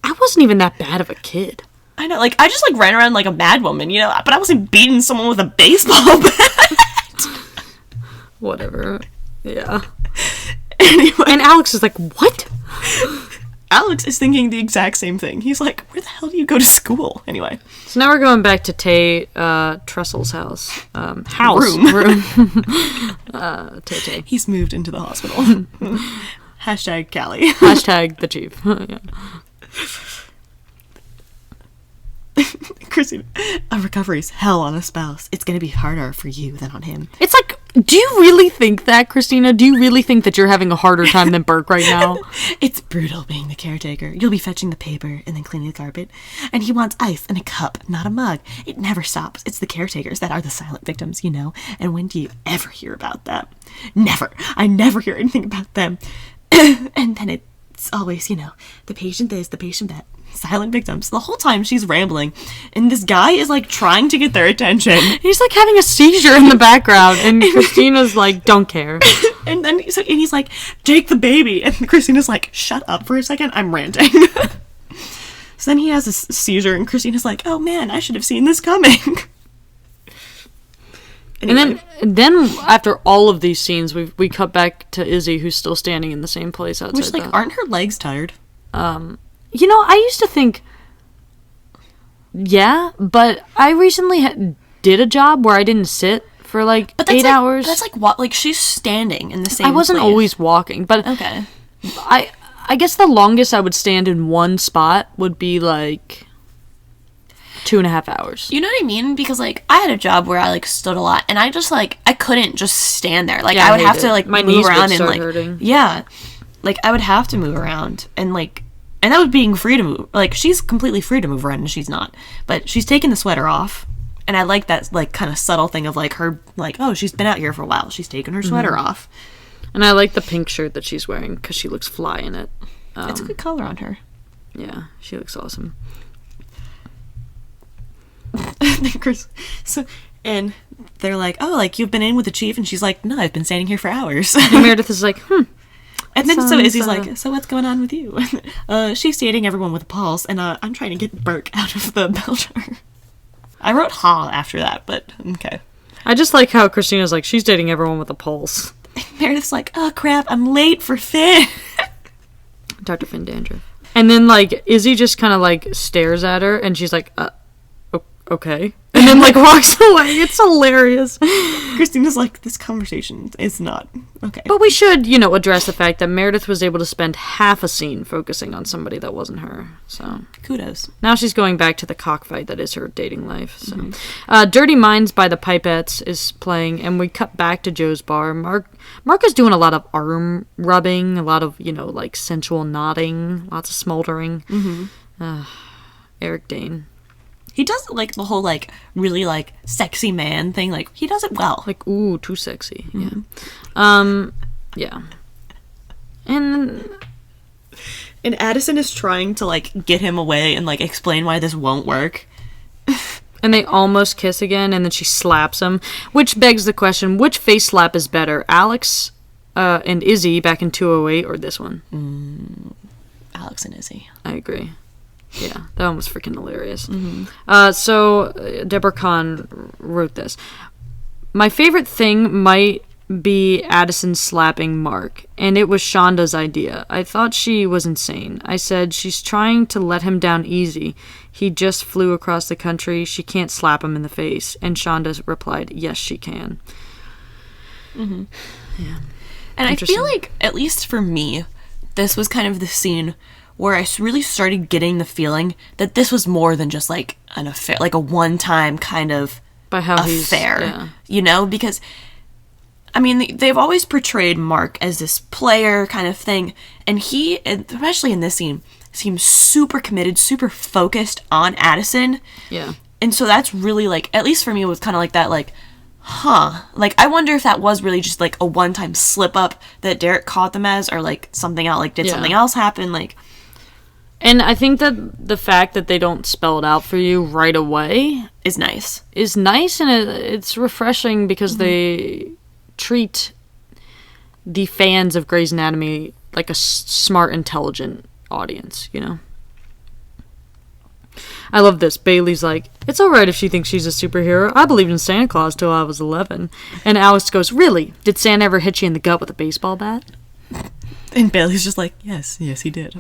I wasn't even that bad of a kid. I know, like, I just, like, ran around like a mad woman, you know, but I wasn't beating someone with a baseball bat. Whatever. Yeah. Anyway. And Alex is like, what? Alex is thinking the exact same thing. He's like, where the hell do you go to school? Anyway. So now we're going back to Tay Tressel's house. Room. Tay. He's moved into the hospital. Hashtag Callie. Hashtag the chief. Yeah. Christina, a recovery is hell on a spouse. It's going to be harder for you than on him. It's like, do you really think that, Christina? Do you really think that you're having a harder time than Burke right now? It's brutal being the caretaker. You'll be fetching the paper and then cleaning the carpet. And he wants ice in a cup, not a mug. It never stops. It's the caretakers that are the silent victims, you know? And when do you ever hear about that? Never. I never hear anything about them. And then it's always, you know, the patient this, the patient that. Silent victims. The whole time she's rambling, and this guy is like trying to get their attention. He's like having a seizure in the background, and Christina's like, don't care. And then he's like, take the baby, and Christina's like, shut up for a second, I'm ranting. So then he has a seizure, and Christina's like, oh man, I should have seen this coming. Anyway. And then after all of these scenes, we cut back to Izzy, who's still standing in the same place outside. Which, like, aren't her legs tired? You know, I used to think, yeah, but I recently did a job where I didn't sit for like 8 hours. That's like what? Like, she's standing in the same. I wasn't place. always walking, but okay. I guess the longest I would stand in one spot would be like 2.5 hours. You know what I mean? Because like I had a job where I like stood a lot, and I just like I couldn't just stand there. Like, yeah, I would have to like my move knees around would start and like hurting. Yeah, like I would have to move around and like. And that was being free to move. Like, she's completely free to move around, and she's not. But she's taking the sweater off. And I like that, like, kind of subtle thing of, like, her, like, oh, she's been out here for a while. She's taken her sweater off. And I like the pink shirt that she's wearing, because she looks fly in it. It's a good color on her. Yeah, she looks awesome. And they're like, oh, like, you've been in with the chief? And she's like, no, I've been standing here for hours. And Meredith is like, And then so Izzy's like, so what's going on with you? She's dating everyone with a pulse, and I'm trying to get Burke out of the Belcher. I wrote ha after that, but okay. I just like how Christina's like, she's dating everyone with a pulse. And Meredith's like, oh crap, I'm late for Finn. Dr. Finn Dandruff. And then like Izzy just kind of like stares at her, and she's like, okay. And then, like, walks away. It's hilarious. Christina's like, this conversation is not okay. But we should, you know, address the fact that Meredith was able to spend half a scene focusing on somebody that wasn't her. So kudos. Now she's going back to the cockfight that is her dating life. So, Dirty Minds by the Pipettes is playing, and we cut back to Joe's bar. Mark is doing a lot of arm rubbing, a lot of, you know, like, sensual nodding, lots of smoldering. Eric Dane. He does, like, the whole, like, really, like, sexy man thing. Like, he does it well. Like, ooh, too sexy. Yeah. Yeah. And Addison is trying to, like, get him away and, like, explain why this won't work. And they almost kiss again, and then she slaps him. Which begs the question, which face slap is better? Alex and Izzy back in 208, or this one? Alex and Izzy. I agree. Yeah, that one was freaking hilarious. So, Deborah Kahn wrote this. My favorite thing might be Addison slapping Mark, and it was Shonda's idea. I thought she was insane. I said, she's trying to let him down easy. He just flew across the country. She can't slap him in the face. And Shonda replied, yes, she can. Yeah. And I feel like, at least for me, this was kind of the scene where I really started getting the feeling that this was more than just, like, an affair, like a one-time kind of By how affair, you know? Because, I mean, they've always portrayed Mark as this player kind of thing, and he, especially in this scene, seems super committed, super focused on Addison. Yeah. And so that's really, like, at least for me, it was kind of like that, like, like, I wonder if that was really just, like, a one-time slip-up that Derek caught them as, or, like, something else, like, did something else happen, like... And I think that the fact that they don't spell it out for you right away... Is nice, and it's refreshing because they treat the fans of Grey's Anatomy like a smart, intelligent audience, you know? I love this. Bailey's like, it's alright if she thinks she's a superhero. I believed in Santa Claus till I was 11. And Alex goes, really? Did Santa ever hit you in the gut with a baseball bat? And Bailey's just like, yes, he did.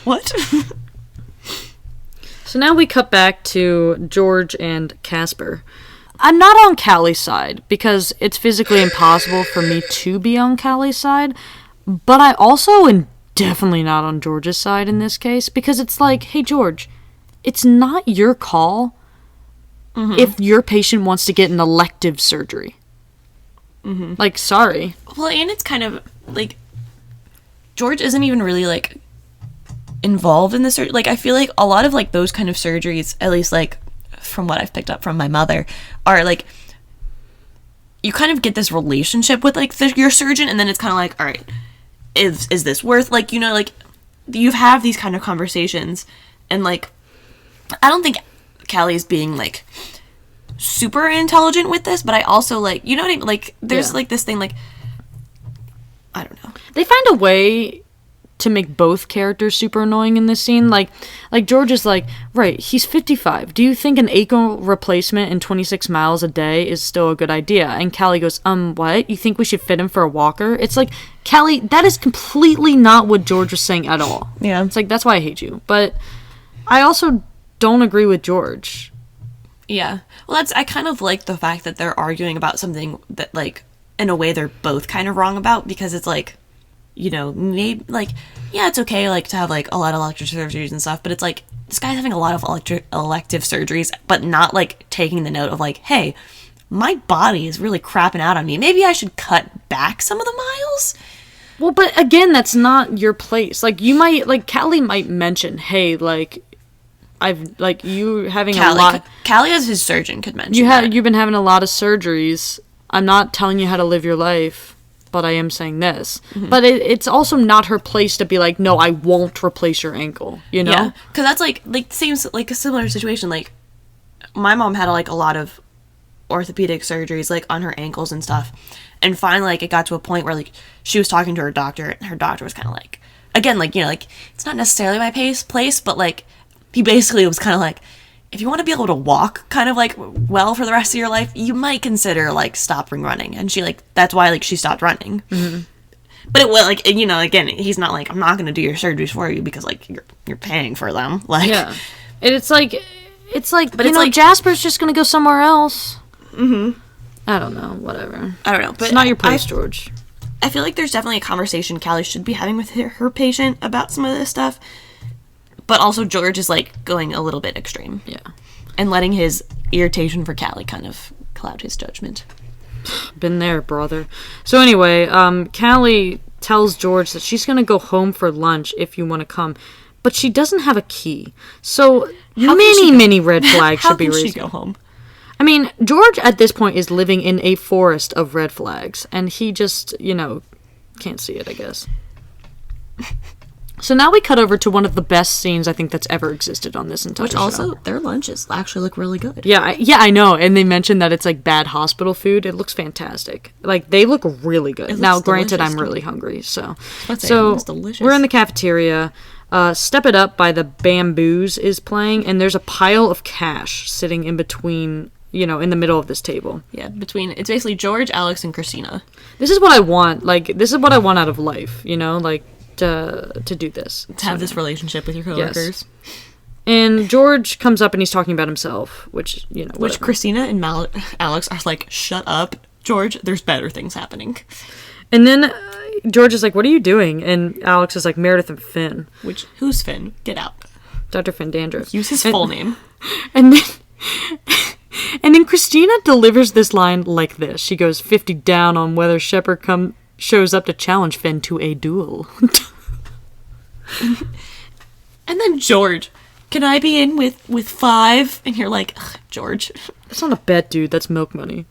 What? So now we cut back to George and Casper. I'm not on Callie's side, because it's physically impossible for me to be on Callie's side, but I also am definitely not on George's side in this case, because it's like, hey, George, it's not your call if your patient wants to get an elective surgery. Like, sorry. Well, and it's kind of, like, George isn't even really, like, involved in the surgery. Like, I feel like a lot of, like, those kind of surgeries, at least, like, from what I've picked up from my mother, are, like, you kind of get this relationship with, like, your surgeon, and then it's kind of like, all right, is this worth, like, you know, like, you have these kind of conversations, and, like, I don't think Callie's being, like, super intelligent with this, but I also, like, you know what I mean? Like, there's, like, this thing, like, I don't know. They find a way to make both characters super annoying in this scene. Like George is like, right, he's 55. Do you think an ankle replacement in 26 miles a day is still a good idea? And Callie goes, what? You think we should fit him for a walker? It's like, Callie, that is completely not what George was saying at all. Yeah. It's like, that's why I hate you. But I also don't agree with George. Yeah. Well, I kind of like the fact that they're arguing about something that, like, in a way they're both kind of wrong about, because it's like, you know, maybe, like, yeah, it's okay, like, to have, like, a lot of elective surgeries and stuff, but it's like, this guy's having a lot of elective surgeries, but not, like, taking the note of, like, hey, my body is really crapping out on me. Maybe I should cut back some of the miles? Well, but again, that's not your place. Like, you might, like, Callie might mention, hey, like, I've, like, you having a lot... Callie as his surgeon could mention that. You've been having a lot of surgeries. I'm not telling you how to live your life, but I am saying this. But it's also not her place to be like, no, I won't replace your ankle, you know? Yeah, because that's, like, seems like a similar situation. Like, my mom had, like, a lot of orthopedic surgeries, like, on her ankles and stuff. And finally, like, it got to a point where, like, she was talking to her doctor, and her doctor was kind of like, again, like, you know, like, it's not necessarily my place, but, like, he basically was kind of like, if you want to be able to walk kind of, like, well for the rest of your life, you might consider, like, stopping running. And she, like, that's why, like, she stopped running. But it was, like, you know, again, he's not like, I'm not going to do your surgeries for you because, like, you're paying for them. Like, yeah. And it's like, but you it's know, like, Jasper's just going to go somewhere else. I don't know, whatever. I don't know. But it's not your place, George. I feel like there's definitely a conversation Callie should be having with her patient about some of this stuff. But also George is, like, going a little bit extreme. Yeah. And letting his irritation for Callie kind of cloud his judgment. Been there, brother. So anyway, Callie tells George that she's going to go home for lunch if you want to come. But she doesn't have a key. So many red flags should be raised. How can she go home? I mean, George at this point is living in a forest of red flags. And he just, you know, can't see it, I guess. So now we cut over to one of the best scenes I think that's ever existed on this entire show. Which also, their lunches actually look really good. Yeah, I know. And they mentioned that it's, like, bad hospital food. It looks fantastic. Like, they look really good. Now, granted, I'm really hungry, so. So, we're in the cafeteria. Step It Up by the Bamboos is playing, and there's a pile of cash sitting in between, you know, in the middle of this table. Yeah, it's basically George, Alex, and Christina. This is what I want. Like, this is what I want out of life, you know? Like, to do this. To have this relationship with your coworkers. Yes. And George comes up and he's talking about himself, which, you know, whatever. Which Christina and Alex are like, shut up, George, there's better things happening. And then George is like, what are you doing? And Alex is like, Meredith and Finn. Who's Finn? Get out. Dr. Finn Dandruff. Use his full name. And then Christina delivers this line like this. She goes 50 down on whether Shepard shows up to challenge Finn to a duel. And then George, can I be in with 5? And you're like, ugh, George. That's not a bet, dude. That's milk money.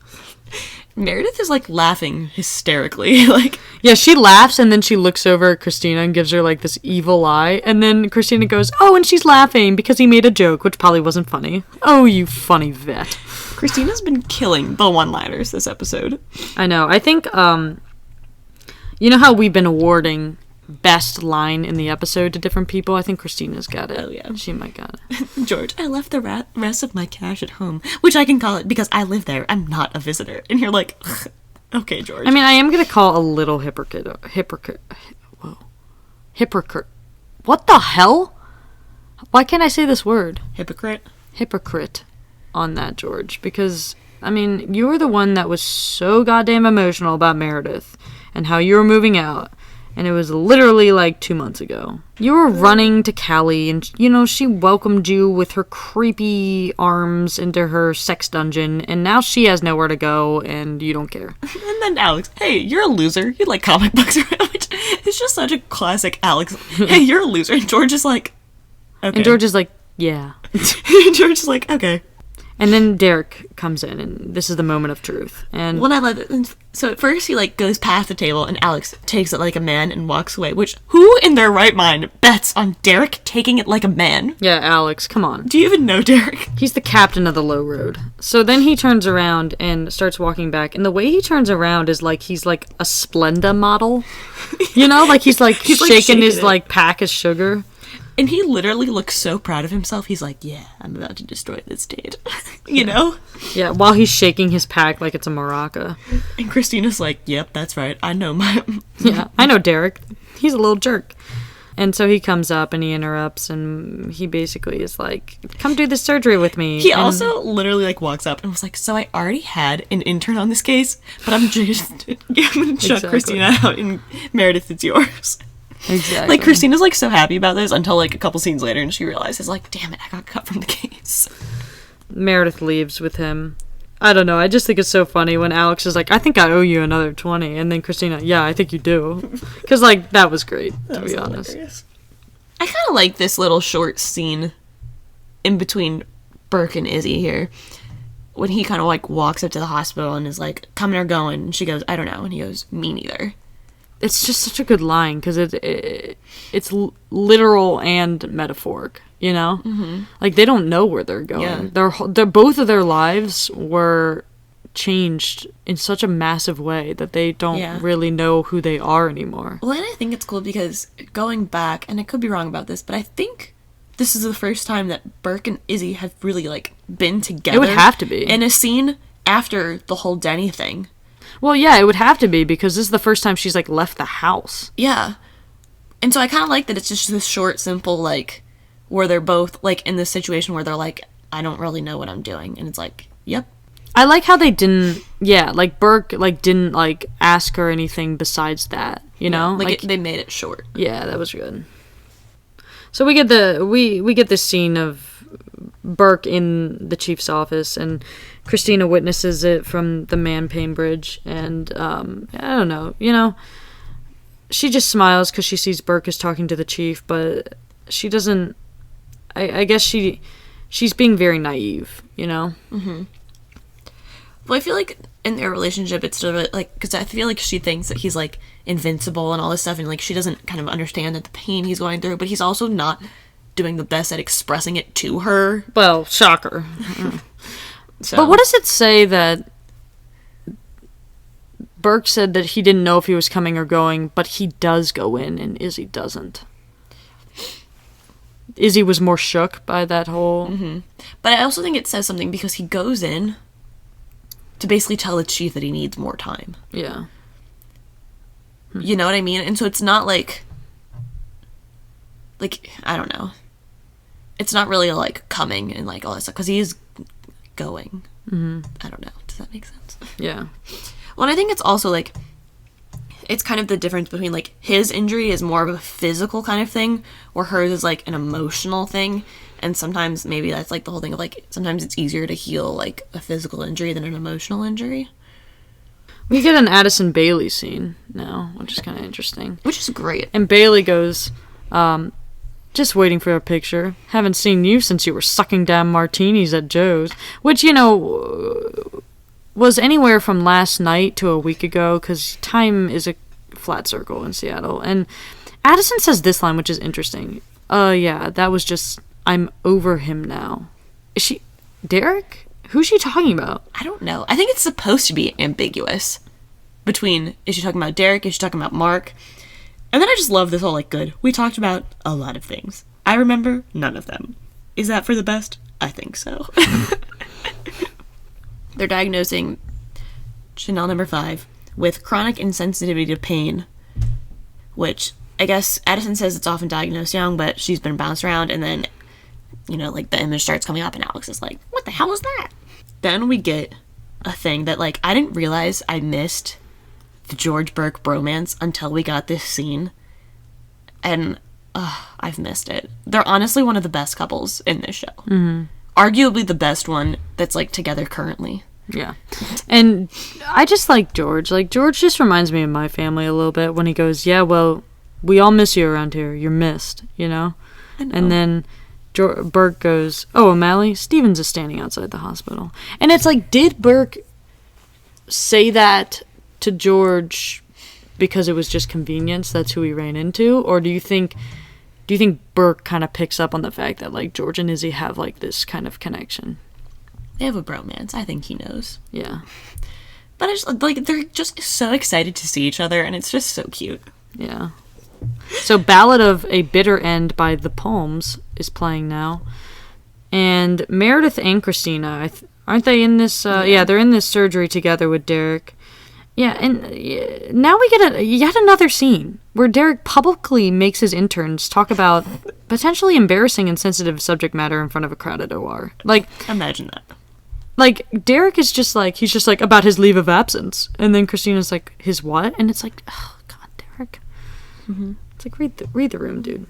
Meredith is like laughing hysterically. Like, yeah, she laughs and then she looks over at Christina and gives her like this evil eye. And then Christina goes, oh, and she's laughing because he made a joke, which probably wasn't funny. Oh, you funny vet. Christina's been killing the one-liners this episode. I know. I think, you know how we've been awarding best line in the episode to different people? I think Christina's got it. Oh, yeah. She might got it. George, I left the rest of my cash at home, which I can call it because I live there. I'm not a visitor. And you're like, ugh, okay, George. I mean, I am going to call a little hypocrite. What the hell? Why can't I say this word? Hypocrite on that, George. Because, I mean, you were the one that was so goddamn emotional about Meredith and how you were moving out. And it was literally like 2 months ago. You were running to Callie and, you know, she welcomed you with her creepy arms into her sex dungeon. And now she has nowhere to go and you don't care. And then Alex, hey, you're a loser. You like comic books, which is just such a classic Alex. Hey, you're a loser. And George is like, okay. And George is like, yeah. George is like, okay. And then Derek comes in, and this is the moment of truth. And when I love it, so at first he like goes past the table, and Alex takes it like a man and walks away. Which who in their right mind bets on Derek taking it like a man? Yeah, Alex, come on. Do you even know Derek? He's the captain of the low road. So then he turns around and starts walking back, and the way he turns around is like he's like a Splenda model, you know, like he's like shaking his like pack of sugar. And he literally looks so proud of himself. He's like, yeah, I'm about to destroy this date. You know? Yeah, while he's shaking his pack like it's a maraca. And Christina's like, yep, that's right. I know my... Yeah, I know Derek. He's a little jerk. And so he comes up and he interrupts and he basically is like, come do this surgery with me. He also literally like walks up and was like, so I already had an intern on this case, but I'm just... I'm going to chuck Christina out and Meredith, it's yours. Exactly. Like, Christina's, like, so happy about this until, like, a couple scenes later, and she realizes, like, damn it, I got cut from the case. Meredith leaves with him. I don't know, I just think it's so funny when Alex is like, I think I owe you another 20, and then Christina, yeah, I think you do. Because, like, that was great, to be honest. Hilarious. I kind of like this little short scene in between Burke and Izzy here. When he kind of, like, walks up to the hospital and is like, coming or going? And she goes, I don't know. And he goes, me neither. It's just such a good line because it's literal and metaphoric, you know? Mm-hmm. Like, they don't know where they're going. Yeah. They're both of their lives were changed in such a massive way that they don't really know who they are anymore. Well, and I think it's cool because going back, and I could be wrong about this, but I think this is the first time that Burke and Izzy have really, like, been together. It would have to be. In a scene after the whole Denny thing. Well, yeah, it would have to be because this is the first time she's, like, left the house. Yeah. And so I kind of like that it's just this short, simple, like, where they're both, like, in this situation where they're like, I don't really know what I'm doing. And it's like, yep. I like how they didn't, like, Burke, like, didn't, like, ask her anything besides that, you know? Like they made it short. Yeah, that was good. So we get we get this scene of Burke in the chief's office, and Christina witnesses it from the man-pane bridge, and I don't know, you know, she just smiles because she sees Burke is talking to the chief, but she doesn't, I guess she's being very naive, you know? Mm-hmm. Well, I feel like in their relationship, it's sort of like, because I feel like she thinks that he's, like, invincible and all this stuff, and, like, she doesn't kind of understand that the pain he's going through, but he's also not doing the best at expressing it to her. Well, shocker. So. But what does it say that Burke said that he didn't know if he was coming or going, but he does go in and Izzy doesn't? Izzy was more shook by that whole... Mm-hmm. But I also think it says something because he goes in to basically tell the chief that he needs more time. Yeah. You know what I mean? And so it's not like, I don't know. It's not really, like, coming and, like, all that stuff, because he is going. Mm-hmm. I don't know. Does that make sense? Yeah. Well, and I think it's also, like, it's kind of the difference between, like, his injury is more of a physical kind of thing, where hers is, like, an emotional thing. And sometimes maybe that's, like, the whole thing of, like, sometimes it's easier to heal, like, a physical injury than an emotional injury. We get an Addison Bailey scene now, which is kind of interesting. Which is great. And Bailey goes, just waiting for a picture. Haven't seen you since you were sucking down martinis at Joe's. Which, you know, was anywhere from last night to a week ago, because time is a flat circle in Seattle. And Addison says this line, which is interesting. Yeah, that was just, I'm over him now. Is she Derek? Who's she talking about? I don't know. I think it's supposed to be ambiguous between, is she talking about Derek, is she talking about Mark? And then I just love this whole, like, good. We talked about a lot of things. I remember none of them. Is that for the best? I think so. They're diagnosing Chanel number 5 with chronic insensitivity to pain, which I guess Addison says it's often diagnosed young, but she's been bounced around, and then, you know, like, the image starts coming up, and Alex is like, what the hell is that? Then we get a thing that, like, I didn't realize I missed the George Burke bromance until we got this scene, and I've missed it. They're honestly one of the best couples in this show. Mm-hmm. Arguably the best one that's, like, together currently. Yeah. And I just like George. Like, George just reminds me of my family a little bit when he goes, yeah, well, we all miss you around here. You're missed, you know? I know. And then Burke goes, oh, O'Malley, Stevens is standing outside the hospital. And it's like, did Burke say that to George because it was just convenience? That's who he ran into? Or do you think Burke kind of picks up on the fact that, like, George and Izzy have, like, this kind of connection? They have a bromance. I think he knows. Yeah. But I just, like, they're just so excited to see each other, and it's just so cute. Yeah. So Ballad of a Bitter End by The Palms is playing now. And Meredith and Christina, aren't they in this? Yeah, they're in this surgery together with Derek. Yeah, and now we get yet another scene where Derek publicly makes his interns talk about potentially embarrassing and sensitive subject matter in front of a crowded OR. Like, imagine that. Like, Derek is just like, he's just like, about his leave of absence. And then Christina's like, his what? And it's like, oh, God, Derek. Mm-hmm. It's like, read the room, dude.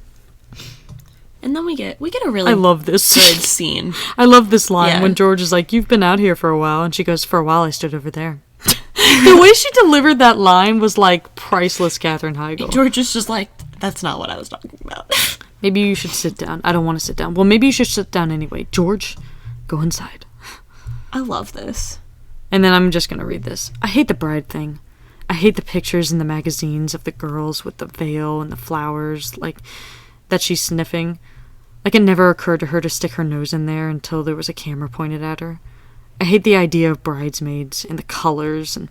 And then we get a really I love this good scene. I love this line when George is like, you've been out here for a while. And she goes, for a while I stood over there. The way she delivered that line was like priceless, Katherine Heigl. George is just like, that's not what I was talking about. Maybe you should sit down. I don't want to sit down. Well, maybe you should sit down anyway. George, go inside. I love this. And then I'm just going to read this. I hate the bride thing. I hate the pictures in the magazines of the girls with the veil and the flowers, like, that she's sniffing. Like, it never occurred to her to stick her nose in there until there was a camera pointed at her. I hate the idea of bridesmaids and the colors, and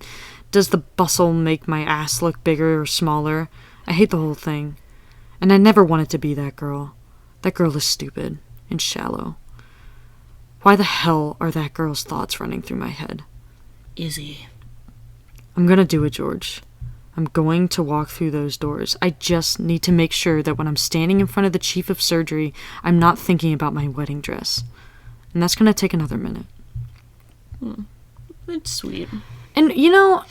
does the bustle make my ass look bigger or smaller? I hate the whole thing. And I never wanted to be that girl. That girl is stupid and shallow. Why the hell are that girl's thoughts running through my head? Izzy. I'm gonna do it, George. I'm going to walk through those doors. I just need to make sure that when I'm standing in front of the chief of surgery, I'm not thinking about my wedding dress. And that's gonna take another minute. That's sweet. And, you know,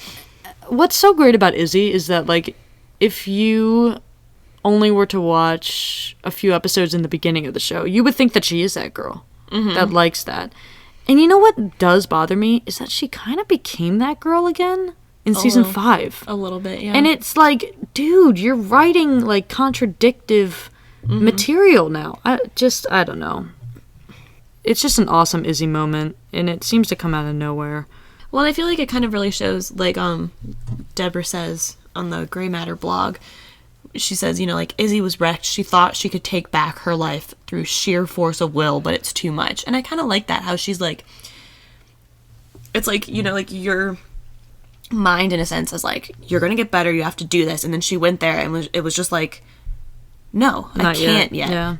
what's so great about Izzy is that, like, if you only were to watch a few episodes in the beginning of the show, you would think that she is that girl that likes that. And you know what does bother me is that she kind of became that girl again in season 5. A little bit, yeah. And it's like, dude, you're writing, like, contradictive material now. I don't know. It's just an awesome Izzy moment, and it seems to come out of nowhere. Well, I feel like it kind of really shows, like, Deborah says on the Gray Matter blog, she says, you know, like, Izzy was wrecked. She thought she could take back her life through sheer force of will, but it's too much. And I kind of like that, how she's like, it's like, you know, like, your mind, in a sense, is like, you're gonna get better, you have to do this. And then she went there, and it was just like, no, I can't yet. Yeah.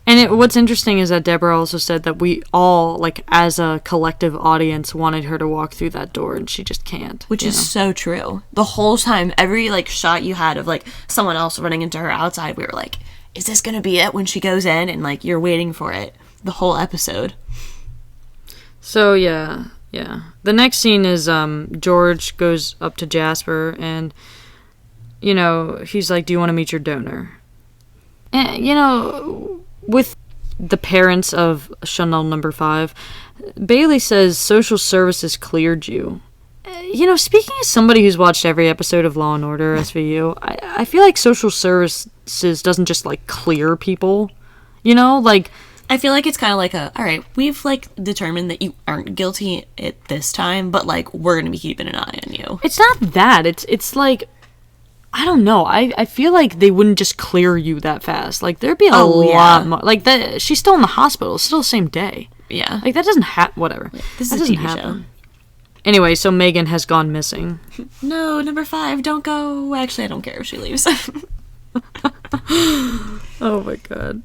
And what's interesting is that Deborah also said that we all, like, as a collective audience, wanted her to walk through that door, and she just can't. Which is so true. The whole time, every, like, shot you had of, like, someone else running into her outside, we were like, is this gonna be it when she goes in? And, like, you're waiting for it the whole episode. So, yeah. Yeah. The next scene is George goes up to Jasper and, you know, he's like, do you want to meet your donor? And, you know, with the parents of Chanel number 5, Bailey says social services cleared you. You know, speaking as somebody who's watched every episode of Law & Order SVU, I feel like social services doesn't just, like, clear people, you know? Like, I feel like it's kind of like all right, we've, like, determined that you aren't guilty at this time, but, like, we're going to be keeping an eye on you. It's not that. It's like, I don't know. I feel like they wouldn't just clear you that fast. Like, there'd be a lot more. Like, she's still in the hospital. It's still the same day. Yeah. Like, that doesn't happen. Whatever. This is a TV show. Anyway, so Megan has gone missing. No, number 5, don't go. Actually, I don't care if she leaves. Oh my god.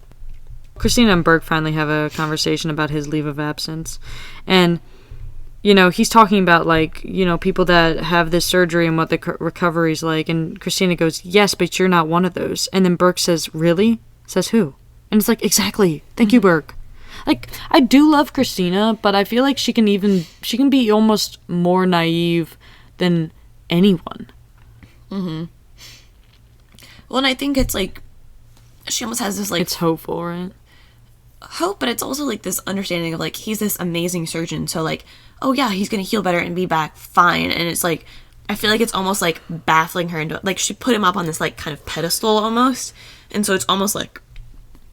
Christina and Burke finally have a conversation about his leave of absence. And, you know, he's talking about, like, you know, people that have this surgery and what the recovery's like. And Christina goes, yes, but you're not one of those. And then Burke says, really? Says who? And it's like, exactly. Thank you, Burke. Like, I do love Christina, but I feel like she can be almost more naive than anyone. Mm-hmm. Well, and I think it's, like, she almost has this, like... It's hopeful, right? Hope, but it's also, like, this understanding of, like, he's this amazing surgeon, so, like, oh, yeah, he's gonna heal better and be back fine, and it's, like, I feel like it's almost, like, baffling her into... Like, she put him up on this, like, kind of pedestal, almost, and so it's almost, like,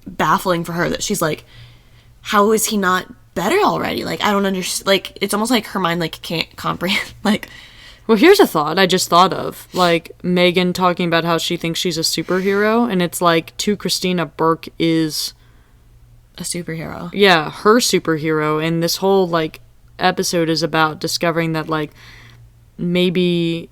baffling for her that she's, like... How is he not better already? Like, I don't understand. Like, it's almost like her mind, like, can't comprehend. Like, well, here's a thought I just thought of. Like, Megan talking about how she thinks she's a superhero, and it's like, to Christina, Burke is... a superhero. Yeah, her superhero, and this whole, like, episode is about discovering that, like, maybe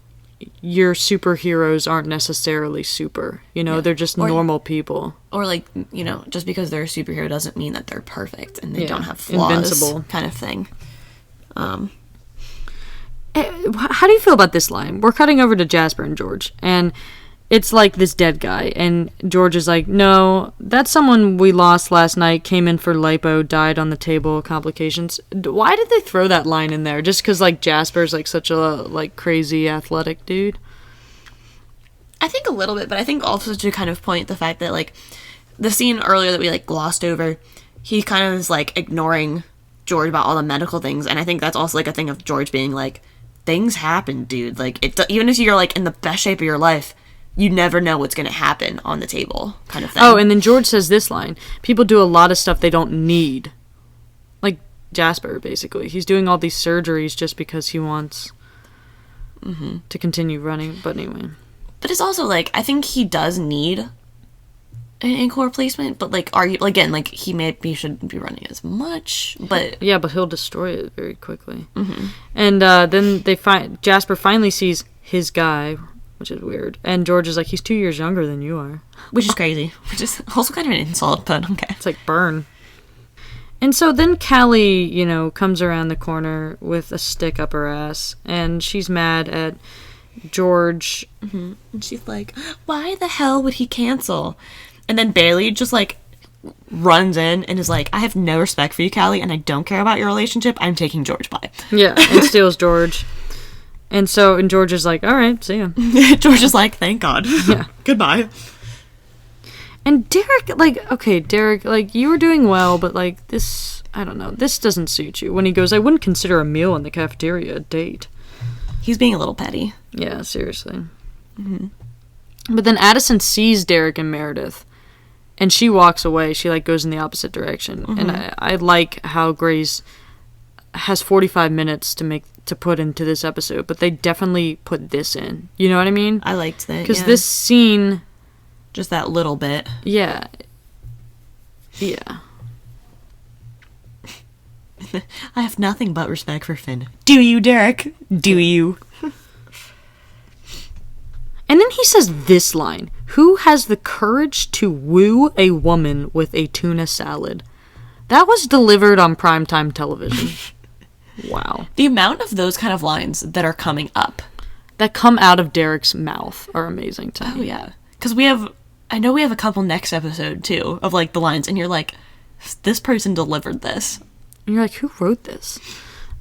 your superheroes aren't necessarily super. You know, they're just normal people. Or, like, you know, just because they're a superhero doesn't mean that they're perfect and they don't have flaws. Invincible. Kind of thing. How do you feel about this line? We're cutting over to Jasper and George, and it's like this dead guy, and George is like, no, that's someone we lost last night, came in for lipo, died on the table, complications. Why did they throw that line in there? Just because, like, Jasper's, like, such a, like, crazy athletic dude? I think a little bit, but I think also to kind of point the fact that, like, the scene earlier that we, like, glossed over, he kind of is, like, ignoring George about all the medical things, and I think that's also, like, a thing of George being like, things happen, dude. Like, even if you're, like, in the best shape of your life, you never know what's going to happen on the table, kind of thing. Oh, and then George says this line. People do a lot of stuff they don't need. Like Jasper, basically. He's doing all these surgeries just because he wants to continue running. But anyway. But it's also, like, I think he does need an ankle replacement, but, like, again, like, he maybe shouldn't be running as much, but... Yeah, but he'll destroy it very quickly. Mm-hmm. And then Jasper finally sees his guy, which is weird. And George is like, he's 2 years younger than you are. Which is crazy. Which is also kind of an insult, but okay. It's like, burn. And so then Callie, you know, comes around the corner with a stick up her ass. And she's mad at George. Mm-hmm. And she's like, why the hell would he cancel? And then Bailey just, like, runs in and is like, I have no respect for you, Callie, and I don't care about your relationship. I'm taking George by. Yeah, and steals George. And George is like, all right, see ya. George is like, thank God. Yeah. Goodbye. And Derek, like, you were doing well, but, like, this, I don't know, this doesn't suit you. When he goes, I wouldn't consider a meal in the cafeteria a date. He's being a little petty. Yeah, seriously. Mm-hmm. But then Addison sees Derek and Meredith, and she walks away. She, like, goes in the opposite direction. Mm-hmm. And I like how Grey's has 45 minutes to put into this episode, but they definitely put this in. You know what I mean? I liked that, because this scene... Just that little bit. Yeah. Yeah. I have nothing but respect for Finn. Do you, Derek? Do you? And then he says this line. Who has the courage to woo a woman with a tuna salad? That was delivered on primetime television. Wow. The amount of those kind of lines that are coming up. That come out of Derek's mouth are amazing to me. Oh, yeah. Because I know we have a couple next episode, too, of, like, the lines, and you're like, this person delivered this. And you're like, who wrote this?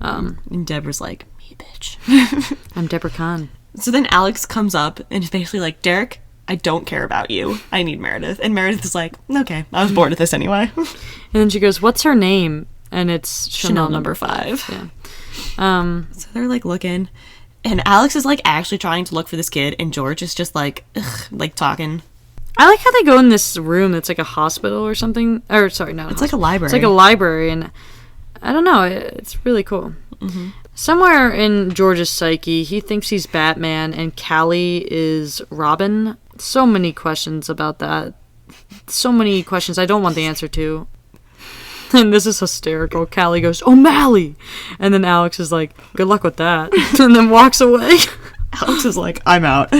And Deborah's like, me, bitch. I'm Deborah Kahn. So then Alex comes up and is basically like, Derek, I don't care about you. I need Meredith. And Meredith is like, okay, I was bored with this anyway. And then she goes, what's her name? And it's Chanel number 5. Yeah. So they're like looking. And Alex is like actually trying to look for this kid. And George is just like, ugh, like talking. I like how they go in this room that's like a hospital or something. Or, sorry, no. It's like a library. It's like a library. And I don't know. It's really cool. Mm-hmm. Somewhere in George's psyche, he thinks he's Batman and Callie is Robin. So many questions about that. So many questions I don't want the answer to. And this is hysterical. Callie goes, O'Malley! And then Alex is like, good luck with that. And then walks away. Alex is like, I'm out.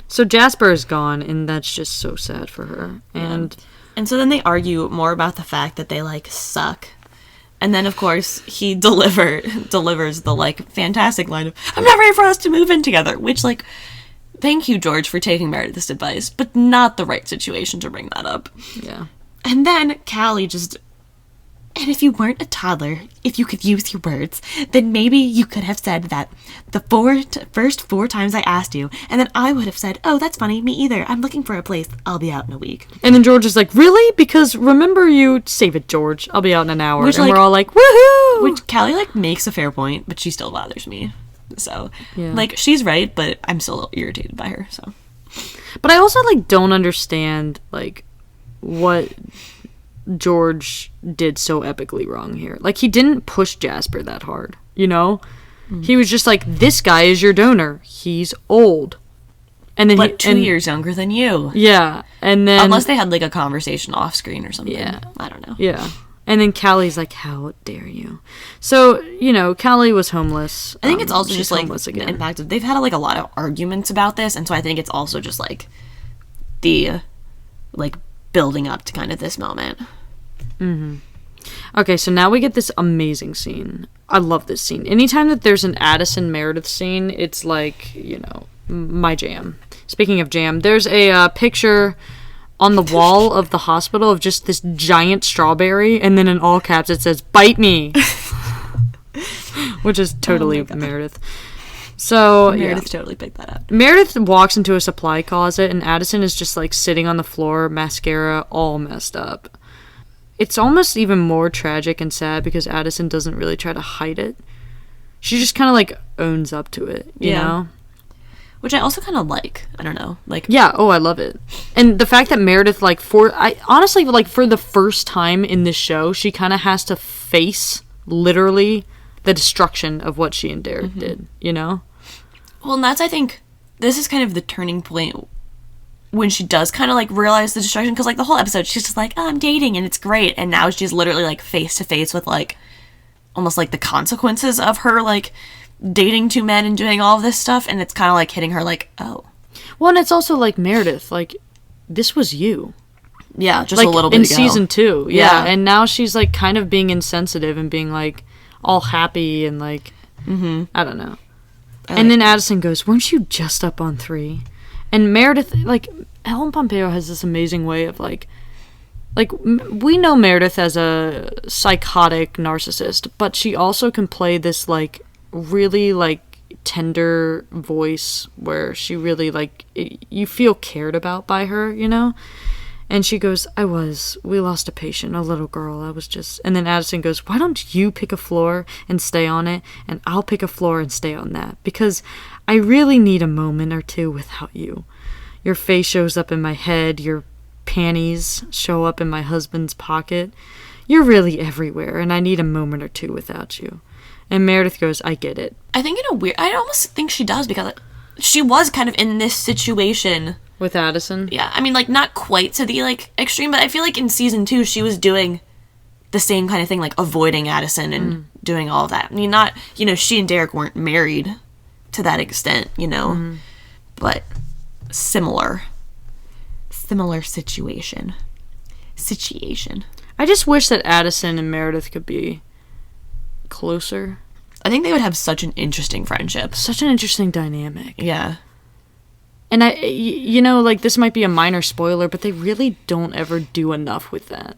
So Jasper is gone, and that's just so sad for her. And so then they argue more about the fact that they, like, suck. And then, of course, he delivers the, like, fantastic line of, I'm not ready for us to move in together. Which, like, thank you, George, for taking Meredith's advice, but not the right situation to bring that up. Yeah. And then Callie just... And if you weren't a toddler, if you could use your words, then maybe you could have said that the first 4 times I asked you, and then I would have said, oh, that's funny, me either. I'm looking for a place. I'll be out in a week. And then George is like, really? Because remember you... Save it, George. I'll be out in an hour. Which, and like, we're all like, woohoo! Which Callie, like, makes a fair point, but she still bothers me. So, like, she's right, but I'm still irritated by her, so. But I also, like, don't understand, like, what George did so epically wrong here. Like, he didn't push Jasper that hard, you know? Mm-hmm. He was just like, this guy is your donor. He's old. And then but 2 years younger than you. Yeah. And then... Unless they had, like, a conversation off screen or something. Yeah. I don't know. Yeah. And then Callie's like, how dare you? So, you know, Callie was homeless. I think it's also just, like, the impact of... They've had, like, a lot of arguments about this, and so I think it's also just, like, the, like, building up to kind of this moment. Mm-hmm. Okay, so now we get this amazing scene. I love this scene. Anytime that there's an Addison Meredith scene, it's like, you know, my jam. Speaking of jam, there's a picture on the wall of the hospital of just this giant strawberry, and then in all caps it says, bite me! Which is totally Meredith. So Meredith totally picked that up. Meredith walks into a supply closet, and Addison is just, like, sitting on the floor, mascara all messed up. It's almost even more tragic and sad because Addison doesn't really try to hide it. She just kind of, like, owns up to it, you know? Which I also kind of like. I don't know. Like, yeah, I love it. And the fact that Meredith, like, honestly, like, for the first time in this show, she kind of has to face, literally, the destruction of what she and Derek did, you know? Well, and that's, I think, this is kind of the turning point when she does kind of, like, realize the destruction, because, like, the whole episode, she's just like, oh, I'm dating, and it's great, and now she's literally, like, face-to-face with, like, almost, like, the consequences of her, like, dating 2 men and doing all of this stuff, and it's kind of, like, hitting her, like, oh. Well, and it's also, like, Meredith, like, this was you. Yeah, just like, a little bit in ago. Season 2, yeah, and now she's, like, kind of being insensitive and being, like, all happy and, like, I don't know. And then Addison goes, weren't you just up on 3? And Meredith, like, Helen Pompeo has this amazing way of, like, we know Meredith as a psychotic narcissist, but she also can play this, like, really, like, tender voice where she really, like, you feel cared about by her, you know? And she goes, we lost a patient, a little girl, and then Addison goes, why don't you pick a floor and stay on it, and I'll pick a floor and stay on that, because I really need a moment or two without you. Your face shows up in my head, your panties show up in my husband's pocket. You're really everywhere, and I need a moment or two without you. And Meredith goes, I get it. I think I almost think she does, because she was kind of in this situation with Addison? Yeah, I mean, like, not quite to the, like, extreme, but I feel like in Season 2, she was doing the same kind of thing, like, avoiding Addison and doing all of that. I mean, not, you know, she and Derek weren't married to that extent, you know, but similar situation. I just wish that Addison and Meredith could be closer. I think they would have such an interesting friendship. Such an interesting dynamic. Yeah. And you know, like, this might be a minor spoiler, but they really don't ever do enough with that.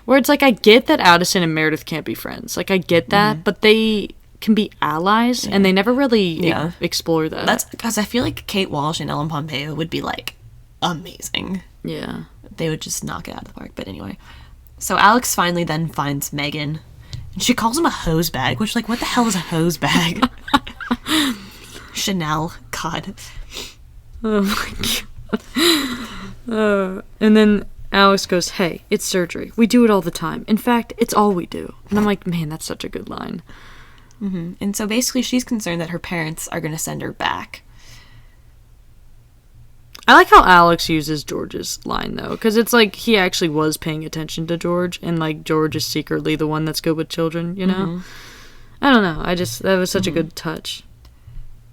Where it's like, I get that Addison and Meredith can't be friends. Like, I get that, but they can be allies, and they never really explore that. That's because I feel like Kate Walsh and Ellen Pompeo would be, like, amazing. Yeah. They would just knock it out of the park. But anyway. So Alex finally then finds Megan, and she calls him a hose bag, which, like, what the hell is a hose bag? Chanel. God. Oh, my God. And then Alex goes, hey, it's surgery. We do it all the time. In fact, it's all we do. And I'm like, man, that's such a good line. Mm-hmm. And so basically she's concerned that her parents are going to send her back. I like how Alex uses George's line, though, because it's like he actually was paying attention to George, and, like, George is secretly the one that's good with children, you know? Mm-hmm. I don't know. That was such a good touch.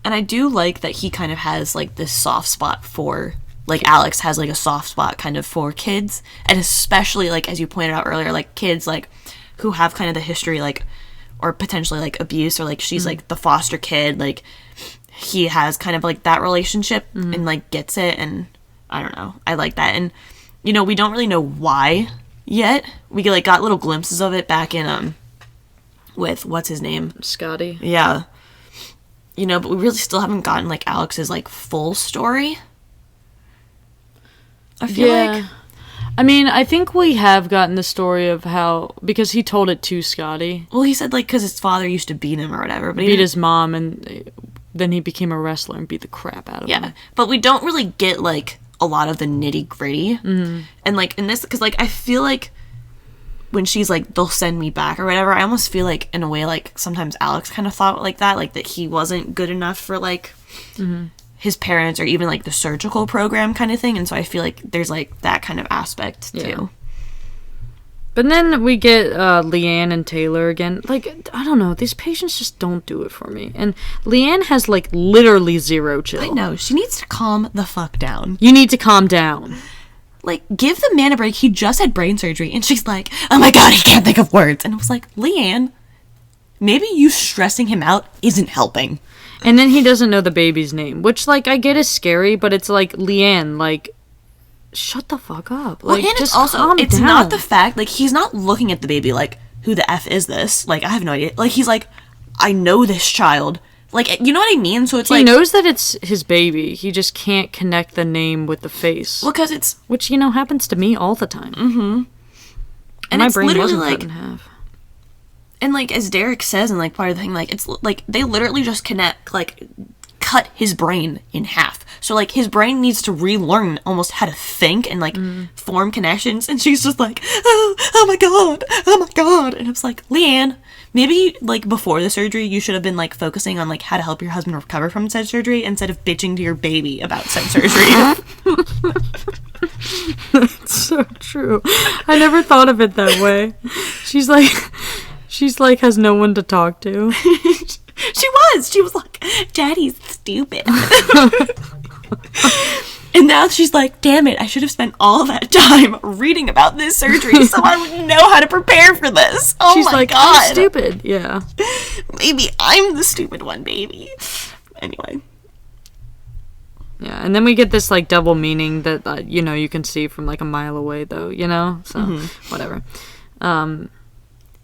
And I do like that he kind of has, like, this soft spot for, like, Alex has, like, a soft spot kind of for kids, and especially, like, as you pointed out earlier, like, kids, like, who have kind of the history, like, or potentially, like, abuse, or, like, she's, like, the foster kid, like, he has kind of, like, that relationship and, like, gets it, and I don't know. I like that. And, you know, we don't really know why yet. We, like, got little glimpses of it back in, with, what's his name? Scotty. Yeah. You know, but we really still haven't gotten, like, Alex's, like, full story. I feel like... I mean, I think we have gotten the story of how... Because he told it to Scotty. Well, he said, like, because his father used to beat him or whatever. But beat his mom, and then he became a wrestler and beat the crap out of him. Yeah, but we don't really get, like, a lot of the nitty-gritty. Mm-hmm. And, like, in this... Because, like, I feel like when she's like, they'll send me back or whatever, I almost feel like, in a way, like, sometimes Alex kind of thought like that he wasn't good enough for, like... Mm-hmm. his parents, or even, like, the surgical program kind of thing, and so I feel like there's, like, that kind of aspect, too. Yeah. But then we get Leanne and Taylor again. Like, I don't know, these patients just don't do it for me. And Leanne has, like, literally zero chill. I know, she needs to calm the fuck down. You need to calm down. Like, give the man a break, he just had brain surgery, and she's like, oh my god, he can't think of words. And I was like, Leanne, maybe you stressing him out isn't helping. And then he doesn't know the baby's name, which, like, I get is scary, but it's like, Leanne, like, shut the fuck up. Like, well, and just it's also, calm it's down. not the fact, like, he's not looking at the baby like, who the F is this? Like, I have no idea. Like, he's like, I know this child. Like, you know what I mean? So it's he like... He knows that it's his baby. He just can't connect the name with the face. Well, because it's... Which, you know, happens to me all the time. Mm-hmm. And my it's brain literally, wasn't like... cut in half. And, like, as Derek says, and, like, part of the thing, like, it's, like, they literally just connect, like, cut his brain in half. So, like, his brain needs to relearn almost how to think and, like, form connections. And she's just like, oh my god. And I was like, Leanne, maybe, like, before the surgery, you should have been, like, focusing on, like, how to help your husband recover from said surgery instead of bitching to your baby about said surgery. That's so true. I never thought of it that way. She's like, has no one to talk to. She was like, Daddy's stupid. And now she's like, damn it, I should have spent all that time reading about this surgery so I would know how to prepare for this. Oh, she's my like, god. I'm stupid. Yeah. Maybe I'm the stupid one, baby. Anyway. Yeah, and then we get this, like, double meaning that, you know, you can see from, like, a mile away, though, you know? So, whatever.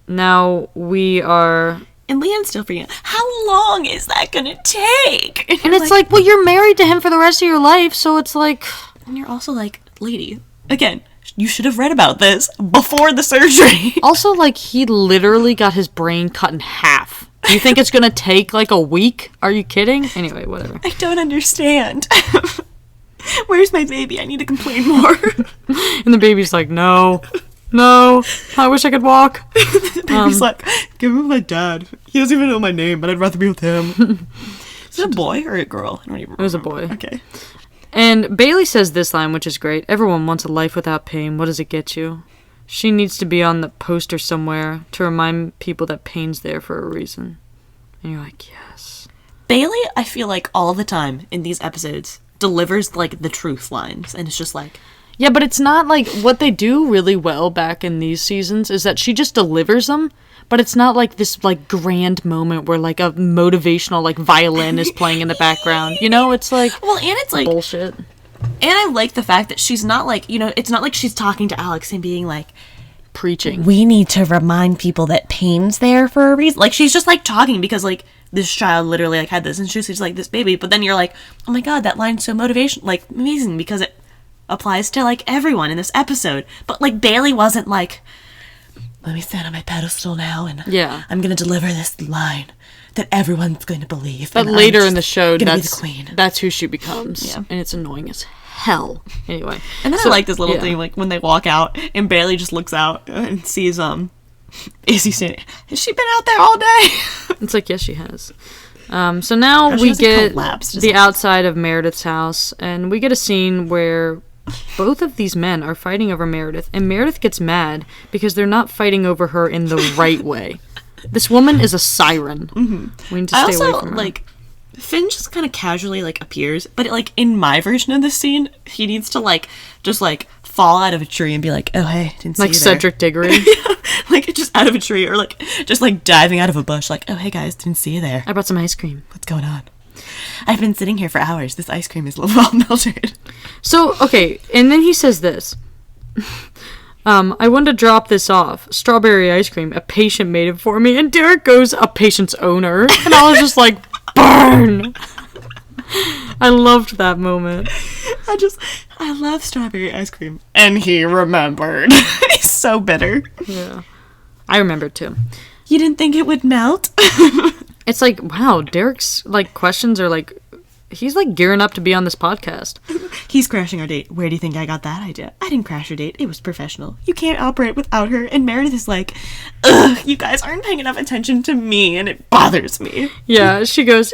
Now we are... And Leanne's still freaking out. How long is that gonna take? And it's like, well, you're married to him for the rest of your life, so it's like... And you're also like, lady, again, you should have read about this before the surgery. Also, like, he literally got his brain cut in half. Do you think it's gonna take, like, a week? Are you kidding? Anyway, whatever. I don't understand. Where's my baby? I need to complain more. And the baby's like, no, I wish I could walk. The baby's like, give him my dad. He doesn't even know my name, but I'd rather be with him. Is it a boy or a girl? I don't even remember. It was a boy. Okay. And Bailey says this line, which is great. Everyone wants a life without pain. What does it get you? She needs to be on the poster somewhere to remind people that pain's there for a reason. And you're like, yes. Bailey, I feel like all the time in these episodes, delivers, like, the truth lines. And it's just like... Yeah, but it's not, like, what they do really well back in these seasons is that she just delivers them, but it's not, like, this, like, grand moment where, like, a motivational, like, violin is playing in the background. You know, it's, like, well, and it's, like... bullshit. And I like the fact that she's not, like, you know, it's not like she's talking to Alex and being like, preaching. We need to remind people that pain's there for a reason. Like, she's just, like, talking because, like, this child literally, like, had this, and she's like, this baby. But then you're like, oh my god, that line's so like, amazing, because it applies to, like, everyone in this episode. But, like, Bailey wasn't like, let me stand on my pedestal now, and I'm gonna deliver this line that everyone's going to believe. But later in the show, that's the queen. That's who she becomes. Yeah. And it's annoying as hell. Anyway. And then I like this little thing, like, when they walk out, and Bailey just looks out and sees, Izzy saying, has she been out there all day? It's like, yes, she has. So now we get the outside of Meredith's house, and we get a scene where both of these men are fighting over Meredith, and Meredith gets mad because they're not fighting over her in the right way. This woman is a siren. Mm-hmm. We need to stay away from her. Like, Finn just kind of casually, like, appears, but, like, in my version of this scene, he needs to, like, just, like, fall out of a tree and be like, oh, hey, didn't see you there. Like Cedric Diggory. Yeah, like, just out of a tree, or, like, just, like, diving out of a bush, like, oh, hey, guys, didn't see you there. I brought some ice cream. What's going on? I've been sitting here for hours. This ice cream is a little melted. So, okay, and then he says this. I wanted to drop this off. Strawberry ice cream. A patient made it for me. And Derek goes, a patient's owner. And I was just like, burn! I loved that moment. I love strawberry ice cream. And he remembered. He's so bitter. Yeah. I remembered too. You didn't think it would melt? It's like, wow, Derek's, like, questions are, like, he's, like, gearing up to be on this podcast. He's crashing our date. Where do you think I got that idea? I didn't crash your date. It was professional. You can't operate without her. And Meredith is like, ugh, you guys aren't paying enough attention to me, and it bothers me. Yeah, she goes,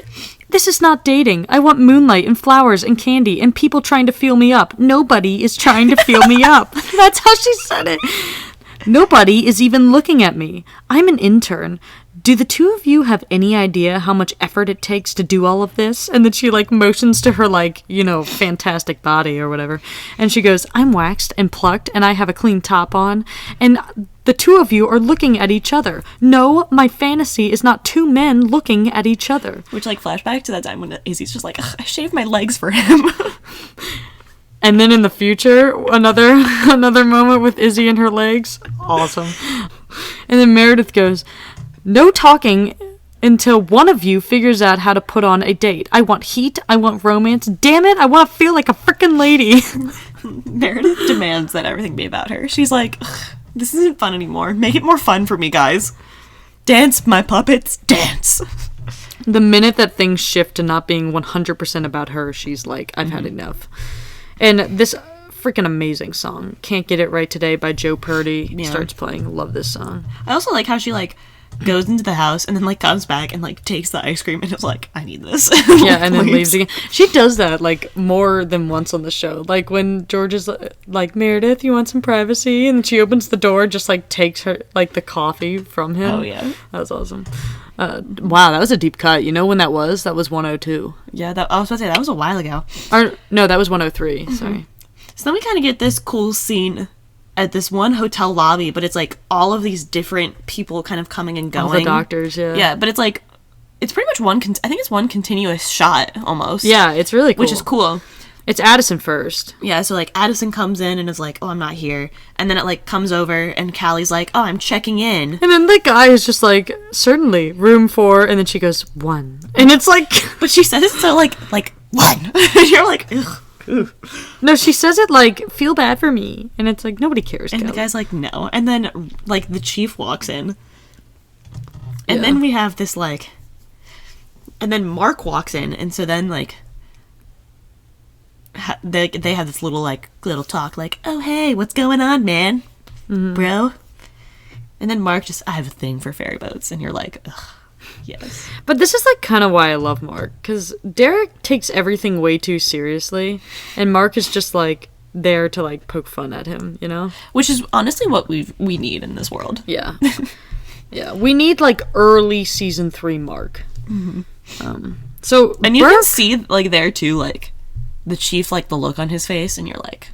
this is not dating. I want moonlight and flowers and candy and people trying to feel me up. Nobody is trying to feel me up. That's how she said it. Nobody is even looking at me. I'm an intern. Do the two of you have any idea how much effort it takes to do all of this? And then she, like, motions to her, like, you know, fantastic body or whatever. And she goes, I'm waxed and plucked and I have a clean top on. And the two of you are looking at each other. No, my fantasy is not two men looking at each other. Which, like, flashback to that time when Izzy's just like, I shaved my legs for him. And then in the future, another moment with Izzy and her legs. Awesome. And then Meredith goes, no talking until one of you figures out how to put on a date. I want heat. I want romance. Damn it, I want to feel like a frickin' lady. Meredith demands that everything be about her. She's like, this isn't fun anymore. Make it more fun for me, guys. Dance, my puppets, dance. The minute that things shift to not being 100% about her, she's like, I've had enough. And this freaking amazing song, Can't Get It Right Today by Joe Purdy, starts playing. Love this song. I also like how she, like, goes into the house and then, like, comes back and, like, takes the ice cream and is like, I need this. Yeah, and then leaves again. She does that, like, more than once on the show. Like, when George is like, Meredith, you want some privacy? And she opens the door, just, like, takes her, like, the coffee from him. Oh, yeah. That was awesome. Wow, that was a deep cut. You know when that was? That was 102. Yeah, I was about to say, that was a while ago. No, that was 103. Mm-hmm. Sorry. So then we kind of get this cool scene at this one hotel lobby, but it's like all of these different people kind of coming and going. All the doctors, yeah. Yeah, but it's like, it's pretty much I think it's one continuous shot, almost. Yeah, it's really cool. Which is cool. It's Addison first. Yeah, so, like, Addison comes in and is like, oh, I'm not here. And then it, like, comes over and Callie's like, oh, I'm checking in. And then the guy is just like, certainly, room 4. And then she goes, 1. And it's like... But she says it so, like 1. And you're like, ugh. No, she says it like, feel bad for me. And it's like, nobody cares. And Kelly. The guy's like, no. And then, like, the chief walks in. And then we have this, like... And then Mark walks in. And so then, like... They have this little talk, like, oh, hey, what's going on, man? Mm-hmm. Bro? And then Mark just, I have a thing for ferry boats. And you're like, ugh. Yes. But this is, like, kind of why I love Mark. Because Derek takes everything way too seriously. And Mark is just, like, there to, like, poke fun at him, you know? Which is honestly what we need in this world. Yeah. Yeah. We need, like, early season 3 Mark. Mm-hmm. And you can see, like, there, too, like, the chief, like, the look on his face. And you're like...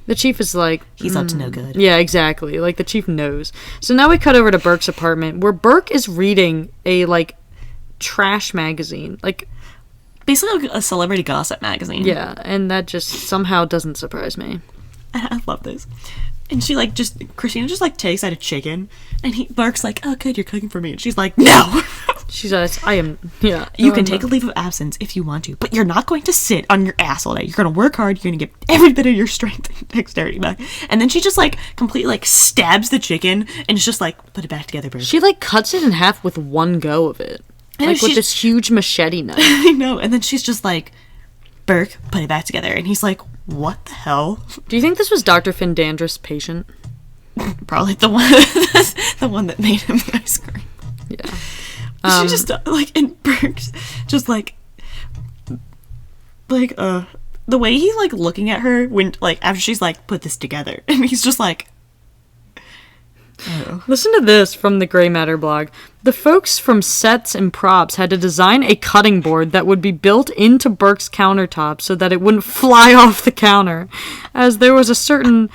The chief is like... He's up to no good. Yeah, exactly. Like, the chief knows. So now we cut over to Burke's apartment, where Burke is reading a, like, trash magazine. Like... Basically like a celebrity gossip magazine. Yeah, and that just somehow doesn't surprise me. I love this. And she like Christina just like takes out a chicken, and Mark's like, oh good, you're cooking for me, and she's like, no. She says, I am, yeah. You can take a leave of absence if you want to, but you're not going to sit on your ass all day. You're going to work hard. You're going to get every bit of your strength and dexterity back. And then she just like completely like stabs the chicken and is just like, put it back together, Burke. She like cuts it in half with one go of it. Like with this huge machete knife. I know. And then she's just like, Burke, put it back together. And he's like, what the hell? Do you think this was Dr. Findandris' patient? Probably the one that made him the ice cream. Yeah. She just like, and Burke's just like the way he's like looking at her when like after she's like put this together, and he's just like, oh. Listen to this from the Gray Matter blog. The folks from sets and props had to design a cutting board that would be built into Burke's countertop so that it wouldn't fly off the counter, as there was a certain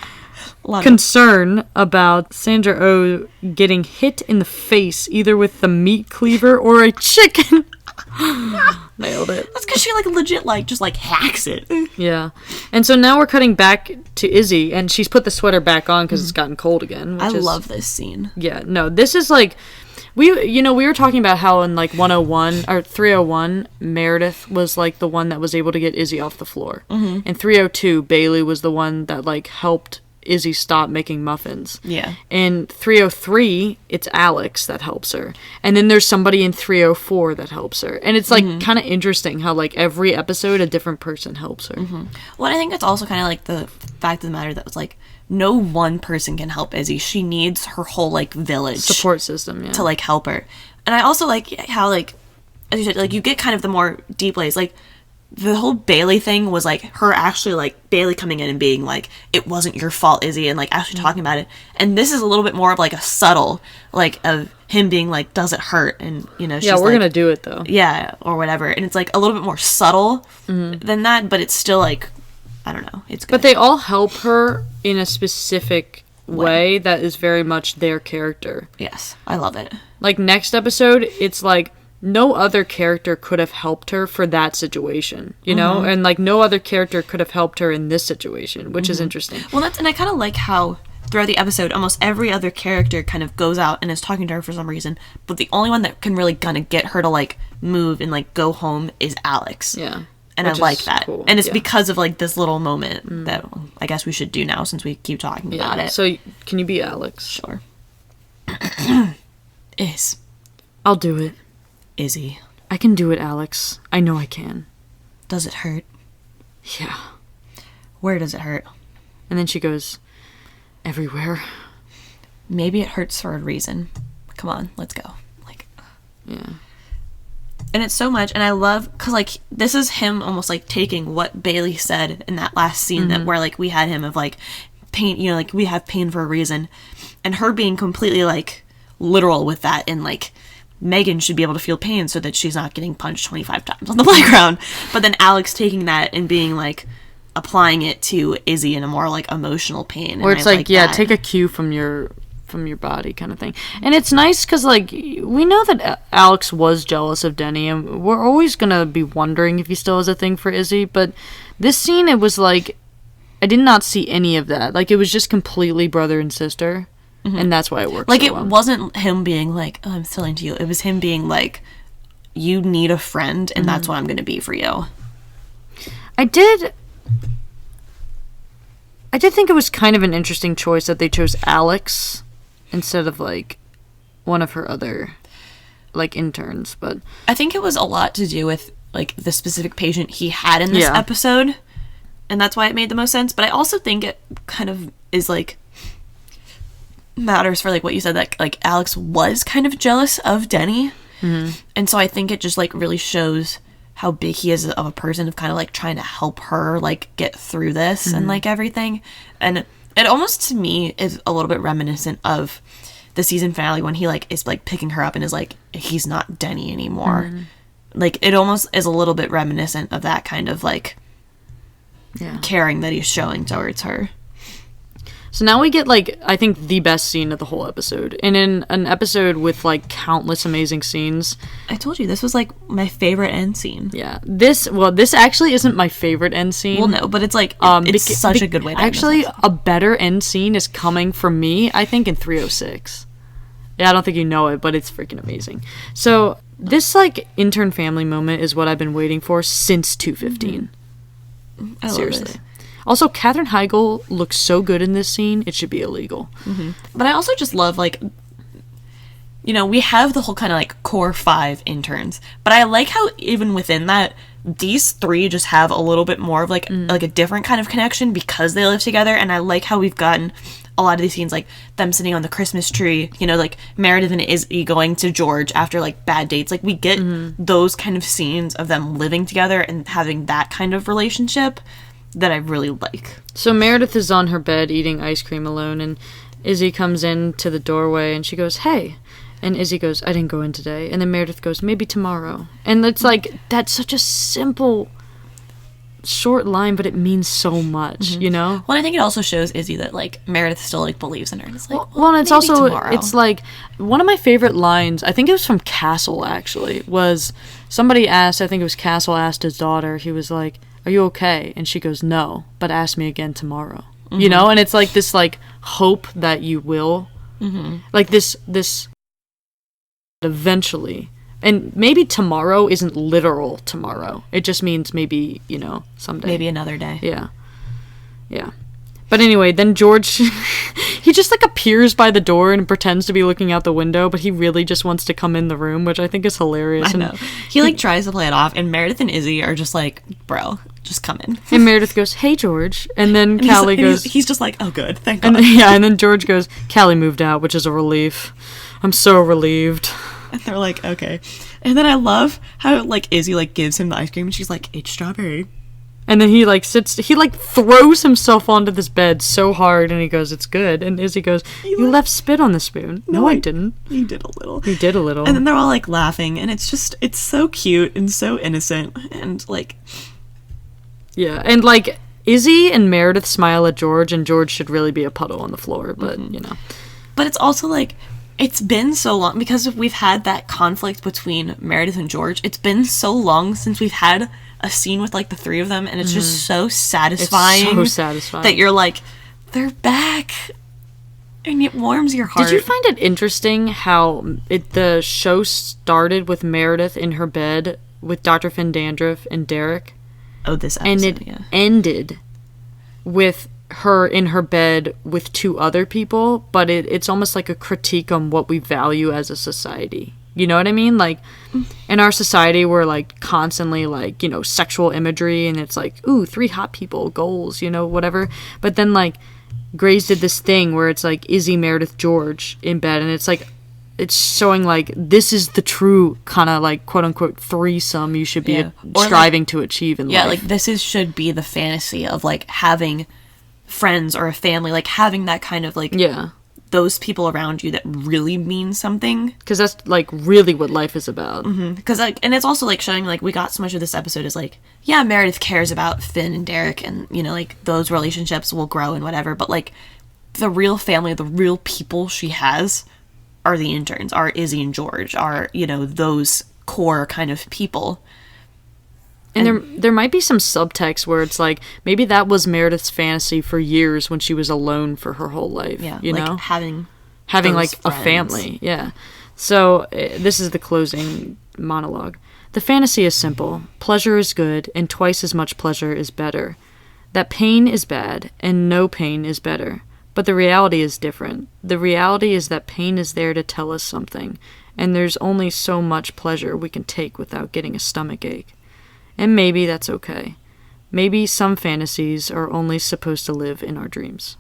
concern about Sandra Oh getting hit in the face either with the meat cleaver or a chicken. Nailed it. That's because she like legit like just like hacks it. Yeah. And so now we're cutting back to Izzy, and she's put the sweater back on because it's gotten cold again. I love this scene. Yeah, no, this is like we were talking about how in like 101 or 301 Meredith was like the one that was able to get Izzy off the floor. Mm-hmm. In 302 Bailey was the one that like helped Izzy stop making muffins. Yeah. In 303, it's Alex that helps her. And then there's somebody in 304 that helps her. And it's like kind of interesting how like every episode a different person helps her. Mm-hmm. Well, I think it's also kind of like the fact of the matter that was like no one person can help Izzy. She needs her whole like village support system, yeah, to like help her. And I also like how like as you said, like you get kind of the more deep ways, like the whole Bailey thing was like her actually like Bailey coming in and being like, it wasn't your fault, Izzy, and like actually talking about it. And this is a little bit more of like a subtle like of him being like, does it hurt? And you know, she's yeah, we're like, gonna do it though, yeah, or whatever. And it's like a little bit more subtle than that, but it's still like, I don't know, it's good. But they all help her in a specific way that is very much their character. Yes, I love it. Like next episode, it's like no other character could have helped her for that situation, you know? And, like, no other character could have helped her in this situation, which is interesting. Well, and I kind of like how throughout the episode, almost every other character kind of goes out and is talking to her for some reason, but the only one that can really kind of get her to, like, move and, like, go home is Alex. Yeah. And I like that. Cool. And it's because of, like, this little moment that I guess we should do now since we keep talking about it. So, can you be Alex? Sure. Is. I'll do it. Izzy. I can do it, Alex. I know I can. Does it hurt? Yeah. Where does it hurt? And then she goes, everywhere. Maybe it hurts for a reason. Come on, let's go. Like, yeah. And it's so much, and I love, because, like, this is him almost, like, taking what Bailey said in that last scene that where, like, we had him of, like, pain, you know, like, we have pain for a reason. And her being completely, like, literal with that, and, like, Megan should be able to feel pain so that she's not getting punched 25 times on the playground. But then Alex taking that and being like, applying it to Izzy in a more like emotional pain. Or it's like, yeah, take a cue from your body kind of thing. And it's nice because like we know that Alex was jealous of Denny, and we're always gonna be wondering if he still has a thing for Izzy. But this scene, it was like I did not see any of that. Like it was just completely brother and sister. And that's why it worked like so it well. Wasn't him being like, oh, I'm still into you. It was him being like, you need a friend, and that's what I'm going to be for you. I did think it was kind of an interesting choice that they chose Alex instead of like one of her other like interns, but I think it was a lot to do with like the specific patient he had in this episode, and that's why it made the most sense. But I also think it kind of is like matters for like what you said, that like Alex was kind of jealous of Denny, and so I think it just like really shows how big he is of a person, of kind of like trying to help her like get through this and like everything. And it almost to me is a little bit reminiscent of the season finale when he like is like picking her up and is like, he's not Denny anymore. Like it almost is a little bit reminiscent of that kind of like caring that he's showing towards her. So now we get, like, I think the best scene of the whole episode. And in an episode with, like, countless amazing scenes. I told you, this was, like, my favorite end scene. Yeah. This actually isn't my favorite end scene. Well, no, but it's, like, it's such a good way to actually, a better end scene is coming from me, I think, in 306. Yeah, I don't think you know it, but it's freaking amazing. So, this, like, intern family moment is what I've been waiting for since 215. I Seriously. love this. Also, Katherine Heigl looks so good in this scene, it should be illegal. But I also just love, like, you know, we have the whole kind of, like, core 5 interns. But I like how even within that, these 3 just have a little bit more of, like, a different kind of connection because they live together. And I like how we've gotten a lot of these scenes, like, them sitting on the Christmas tree, you know, like, Meredith and Izzy going to George after, like, bad dates. Like, we get those kind of scenes of them living together and having that kind of relationship that I really like. So Meredith is on her bed eating ice cream alone, and Izzy comes in to the doorway, and she goes, "Hey." And Izzy goes, "I didn't go in today." And then Meredith goes, "Maybe tomorrow." And it's like, that's such a simple, short line, but it means so much, you know? Well, I think it also shows Izzy that, like, Meredith still, like, believes in her. And it's like, well, and it's maybe also, tomorrow. it's like, one of my favorite lines, I think it was from Castle, actually, was somebody asked, I think it was Castle asked his daughter, he was like, "Are you okay?" And she goes, "No, but ask me again tomorrow." You know? And it's like this, like, hope that you will. Like, this eventually. And maybe tomorrow isn't literal tomorrow. It just means maybe, you know, someday. Maybe another day. Yeah. Yeah. But anyway, then George, he just, like, appears by the door and pretends to be looking out the window, but he really just wants to come in the room, which I think is hilarious. I know. He, like, tries to play it off, and Meredith and Izzy are just like, "Bro, just come in." And Meredith goes, "Hey, George." And then And Callie goes... he's just like, "Oh, good, thank God." And then George goes, "Callie moved out, which is a relief. I'm so relieved." And they're like, "Okay." And then I love how, like, Izzy, like, gives him the ice cream, and she's like, "It's strawberry." And then he, like, throws himself onto this bed so hard, and he goes, "It's good." And Izzy goes, "You left spit on the spoon." No, I didn't. You did a little. You did a little. And then they're all, like, laughing, and it's so cute and so innocent, and, like... Yeah, and, like, Izzy and Meredith smile at George, and George should really be a puddle on the floor, but, you know. But it's also, like, it's been so long, because we've had that conflict between Meredith and George, it's been so long since we've had a scene with, like, the 3 of them, and it's just so satisfying. It's so satisfying. That you're like, they're back, and it warms your heart. Did you find it interesting how the show started with Meredith in her bed with Dr. Finn Dandruff and Derek? Oh, this episode, and it ended with her in her bed with 2 other people, but it's almost like a critique on what we value as a society. You know what I mean? Like, in our society, we're, like, constantly, like, you know, sexual imagery, and it's like, ooh, 3 hot people, goals, you know, whatever. But then, like, Grey's did this thing where it's, like, Izzy, Meredith, George in bed, and it's, like, it's showing, like, this is the true kind of, like, quote-unquote threesome you should be striving, like, to achieve in life. Yeah, like, this should be the fantasy of, like, having friends or a family, like, having that kind of, like... Yeah. Those people around you that really mean something. Because that's, like, really what life is about. Because, like, and it's also, like, showing, like, we got so much of this episode is, like, yeah, Meredith cares about Finn and Derek, and, you know, like, those relationships will grow and whatever, but, like, the real family, the real people she has are the interns, are Izzy and George, are, you know, those core kind of people. And there might be some subtext where it's like, maybe that was Meredith's fantasy for years when she was alone for her whole life. Yeah, you like know? having like, friends. a family. Yeah. So, this is the closing monologue. The fantasy is simple. Pleasure is good, and twice as much pleasure is better. That pain is bad, and no pain is better. But the reality is different. The reality is that pain is there to tell us something, and there's only so much pleasure we can take without getting a stomachache. And maybe that's okay. Maybe some fantasies are only supposed to live in our dreams.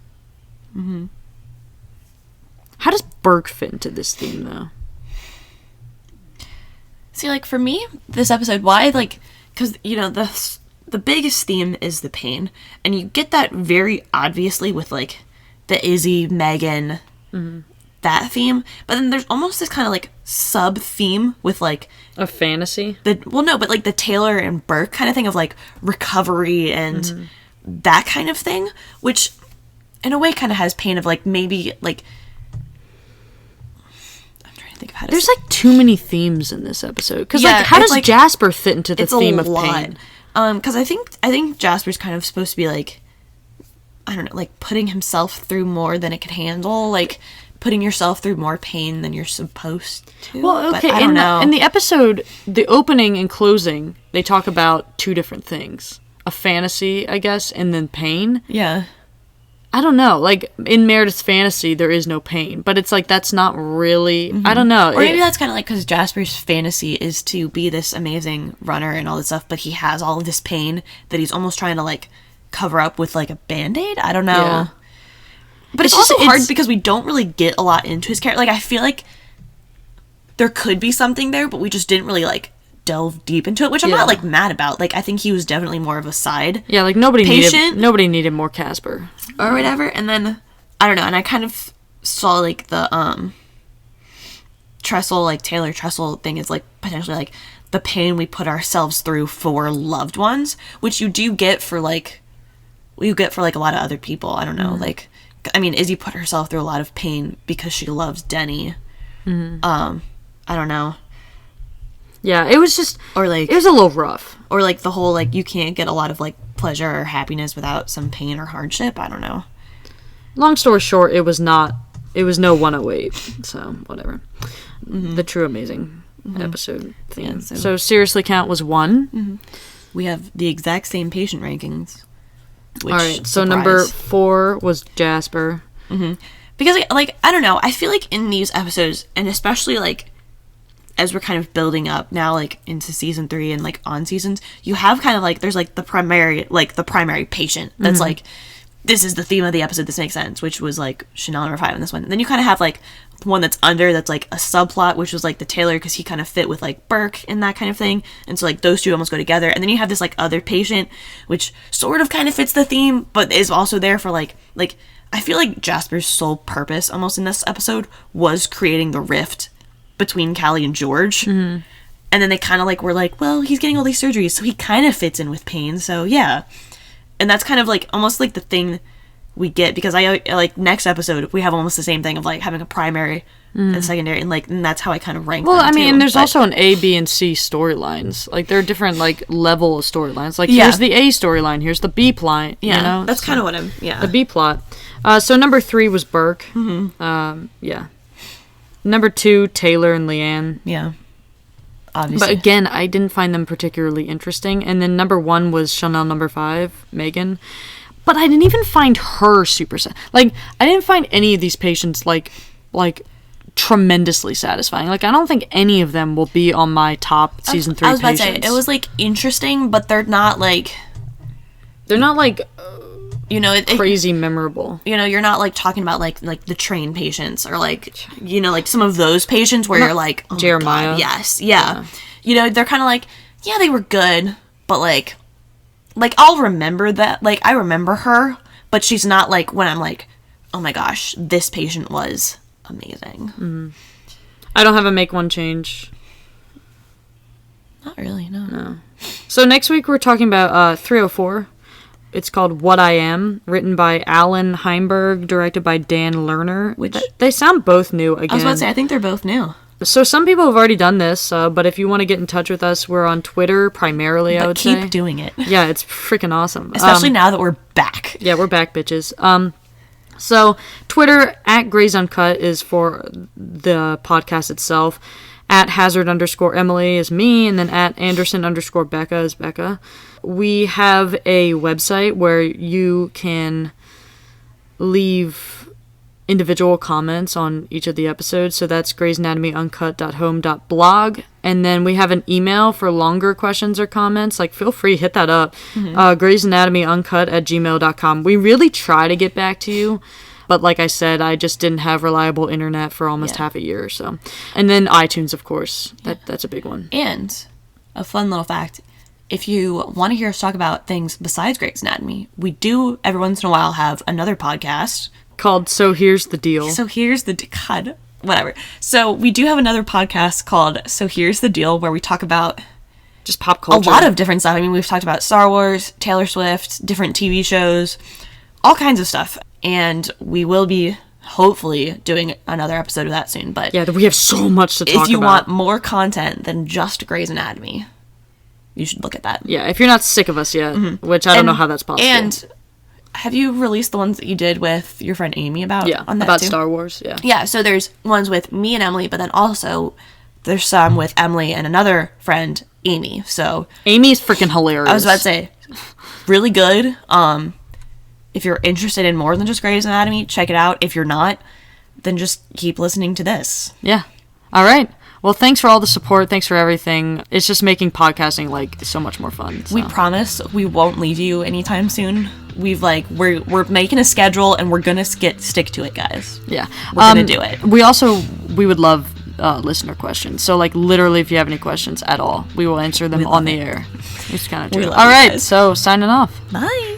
How does Burke fit into this theme, though? See, like, for me, this episode, why, like, because, you know, the biggest theme is the pain, and you get that very obviously with, like, the Izzy, Megan, that theme, but then there's almost this kind of, like, sub-theme with, like... A fantasy? But, like, the Taylor and Burke kind of thing of, like, recovery and that kind of thing, which in a way, kind of has pain of, like, maybe, like, I'm trying to think of how to There's, say like, too many themes in this episode. Because, like, how does, like, Jasper fit into the theme of pain? Because I think Jasper's kind of supposed to be, like, I don't know, like, putting himself through more than it could handle, like, putting yourself through more pain than you're supposed to. Well, okay, but I don't know. In the episode, the opening and closing, they talk about two different things. A fantasy, I guess, and then pain. Yeah. I don't know. Like, in Meredith's fantasy, there is no pain. But it's like, that's not really... I don't know. Or maybe that's kind of like because Jasper's fantasy is to be this amazing runner and all this stuff, but he has all of this pain that he's almost trying to, like, cover up with, like, a Band-Aid? I don't know. Yeah. But it's also hard because we don't really get a lot into his character. Like, I feel like there could be something there, but we just didn't really, like, delve deep into it, which I'm not, like, mad about. Like, I think he was definitely more of a side like, nobody needed more Casper. Or whatever. And then, I don't know, and I kind of saw, like, the, Trestle, like, Taylor Trestle thing is, like, potentially, like, the pain we put ourselves through for loved ones, which you do get for, like, a lot of other people. I don't know, like... I mean, Izzy put herself through a lot of pain because she loves Denny. I don't know. Yeah, it was just... Or, like... It was a little rough. Or, like, the whole, like, you can't get a lot of, like, pleasure or happiness without some pain or hardship. I don't know. Long story short, it was no 108. So, whatever. The true amazing episode theme. Yeah, so Seriously Count was 1. We have the exact same patient rankings. All right, so number 4 was Jasper. Because, like, I don't know, I feel like in these episodes, and especially, like, as we're kind of building up now, like, into season 3 and, like, on seasons, you have kind of, like, there's, like, the primary patient that's, like, this is the theme of the episode, this makes sense, which was, like, Chanel number 5 in this one. And then you kind of have, like, one that's under, that's, like, a subplot, which was, like, the Taylor, because he kind of fit with, like, Burke and that kind of thing. And so, like, those two almost go together. And then you have this, like, other patient, which sort of kind of fits the theme, but is also there for, like, I feel like Jasper's sole purpose, almost in this episode, was creating the rift between Callie and George. And then they kind of, like, were like, well, he's getting all these surgeries, so he kind of fits in with pain, so, yeah. And that's kind of, like, almost, like, the thing we get, because I, like, next episode, we have almost the same thing of, like, having a primary and secondary, and, like, and that's how I kind of rank them, I mean, too. there's also an A, B, and C storylines. Like, there are different, like, level of storylines. Like, here's the A storyline, here's the B plot, you know? That's kind of what I'm, The B plot. So number 3 was Burke. Yeah. Number 2, Taylor and Leanne. Yeah. Obviously. But again, I didn't find them particularly interesting. And then number 1 was Chanel number 5, Megan. But I didn't even find her super sad. Like, I didn't find any of these patients, like tremendously satisfying. Like, I don't think any of them will be on my top season 3 patients. I was about to say, it was, like, interesting, but they're not, like... They're not, like... You know, crazy memorable. You know, you're not, like, talking about, like the train patients or, like, you know, like, some of those patients where you're like, oh, Jeremiah. God, yes, yeah. You know, they're kind of like, yeah, they were good, but, like, I'll remember that. Like, I remember her, but she's not, like, when I'm like, oh, my gosh, this patient was amazing. I don't have a make one change. Not really, no. So next week we're talking about 304. It's called What I Am, written by Alan Heinberg, directed by Dan Lerner. Which they sound both new again. I was about to say, I think they're both new. So some people have already done this, but if you want to get in touch with us, we're on Twitter primarily, I would say. Keep doing it. Yeah, it's freaking awesome. Especially now that we're back. Yeah, we're back, bitches. So Twitter, @GreysUncut is for the podcast itself. @Hazard_Emily is me, and then @Anderson_Becca is Becca. We have a website where you can leave individual comments on each of the episodes, so that's greysanatomyuncut.home.blog. And then we have an email for longer questions or comments. Like, feel free, hit that up. greysanatomyuncut@gmail.com. We really try to get back to you, but like I said, I just didn't have reliable internet for almost half a year. So, and then iTunes, of course. That's a big one. And a fun little fact: if you want to hear us talk about things besides Grey's Anatomy, we do every once in a while have another podcast called So Here's the Deal. God, whatever. So we do have another podcast called So Here's the Deal, where we talk about just pop culture. A lot of different stuff. I mean, we've talked about Star Wars, Taylor Swift, different TV shows. all kinds of stuff. And we will be hopefully doing another episode of that soon. But yeah, we have so much to talk about. If you want more content than just Grey's Anatomy, you should look at that. Yeah, if you're not sick of us yet, which I don't know how that's possible. And have you released the ones that you did with your friend Amy about? Yeah, on that about too? Star Wars, yeah. Yeah, so there's ones with me and Emily, but then also there's some with Emily and another friend, Amy. So Amy's freaking hilarious. I was about to say, really good. If you're interested in more than just Grey's Anatomy, check it out. If you're not, then just keep listening to this. Yeah. All right. Well, thanks for all the support. Thanks for everything. It's just making podcasting, like, so much more fun. So. We promise we won't leave you anytime soon. We're making a schedule, and we're gonna stick to it, guys. Yeah. We're gonna do it. We would love listener questions. So, like, literally, if you have any questions at all, we will answer them on the air. It's kind of true. All right. So, signing off. Bye.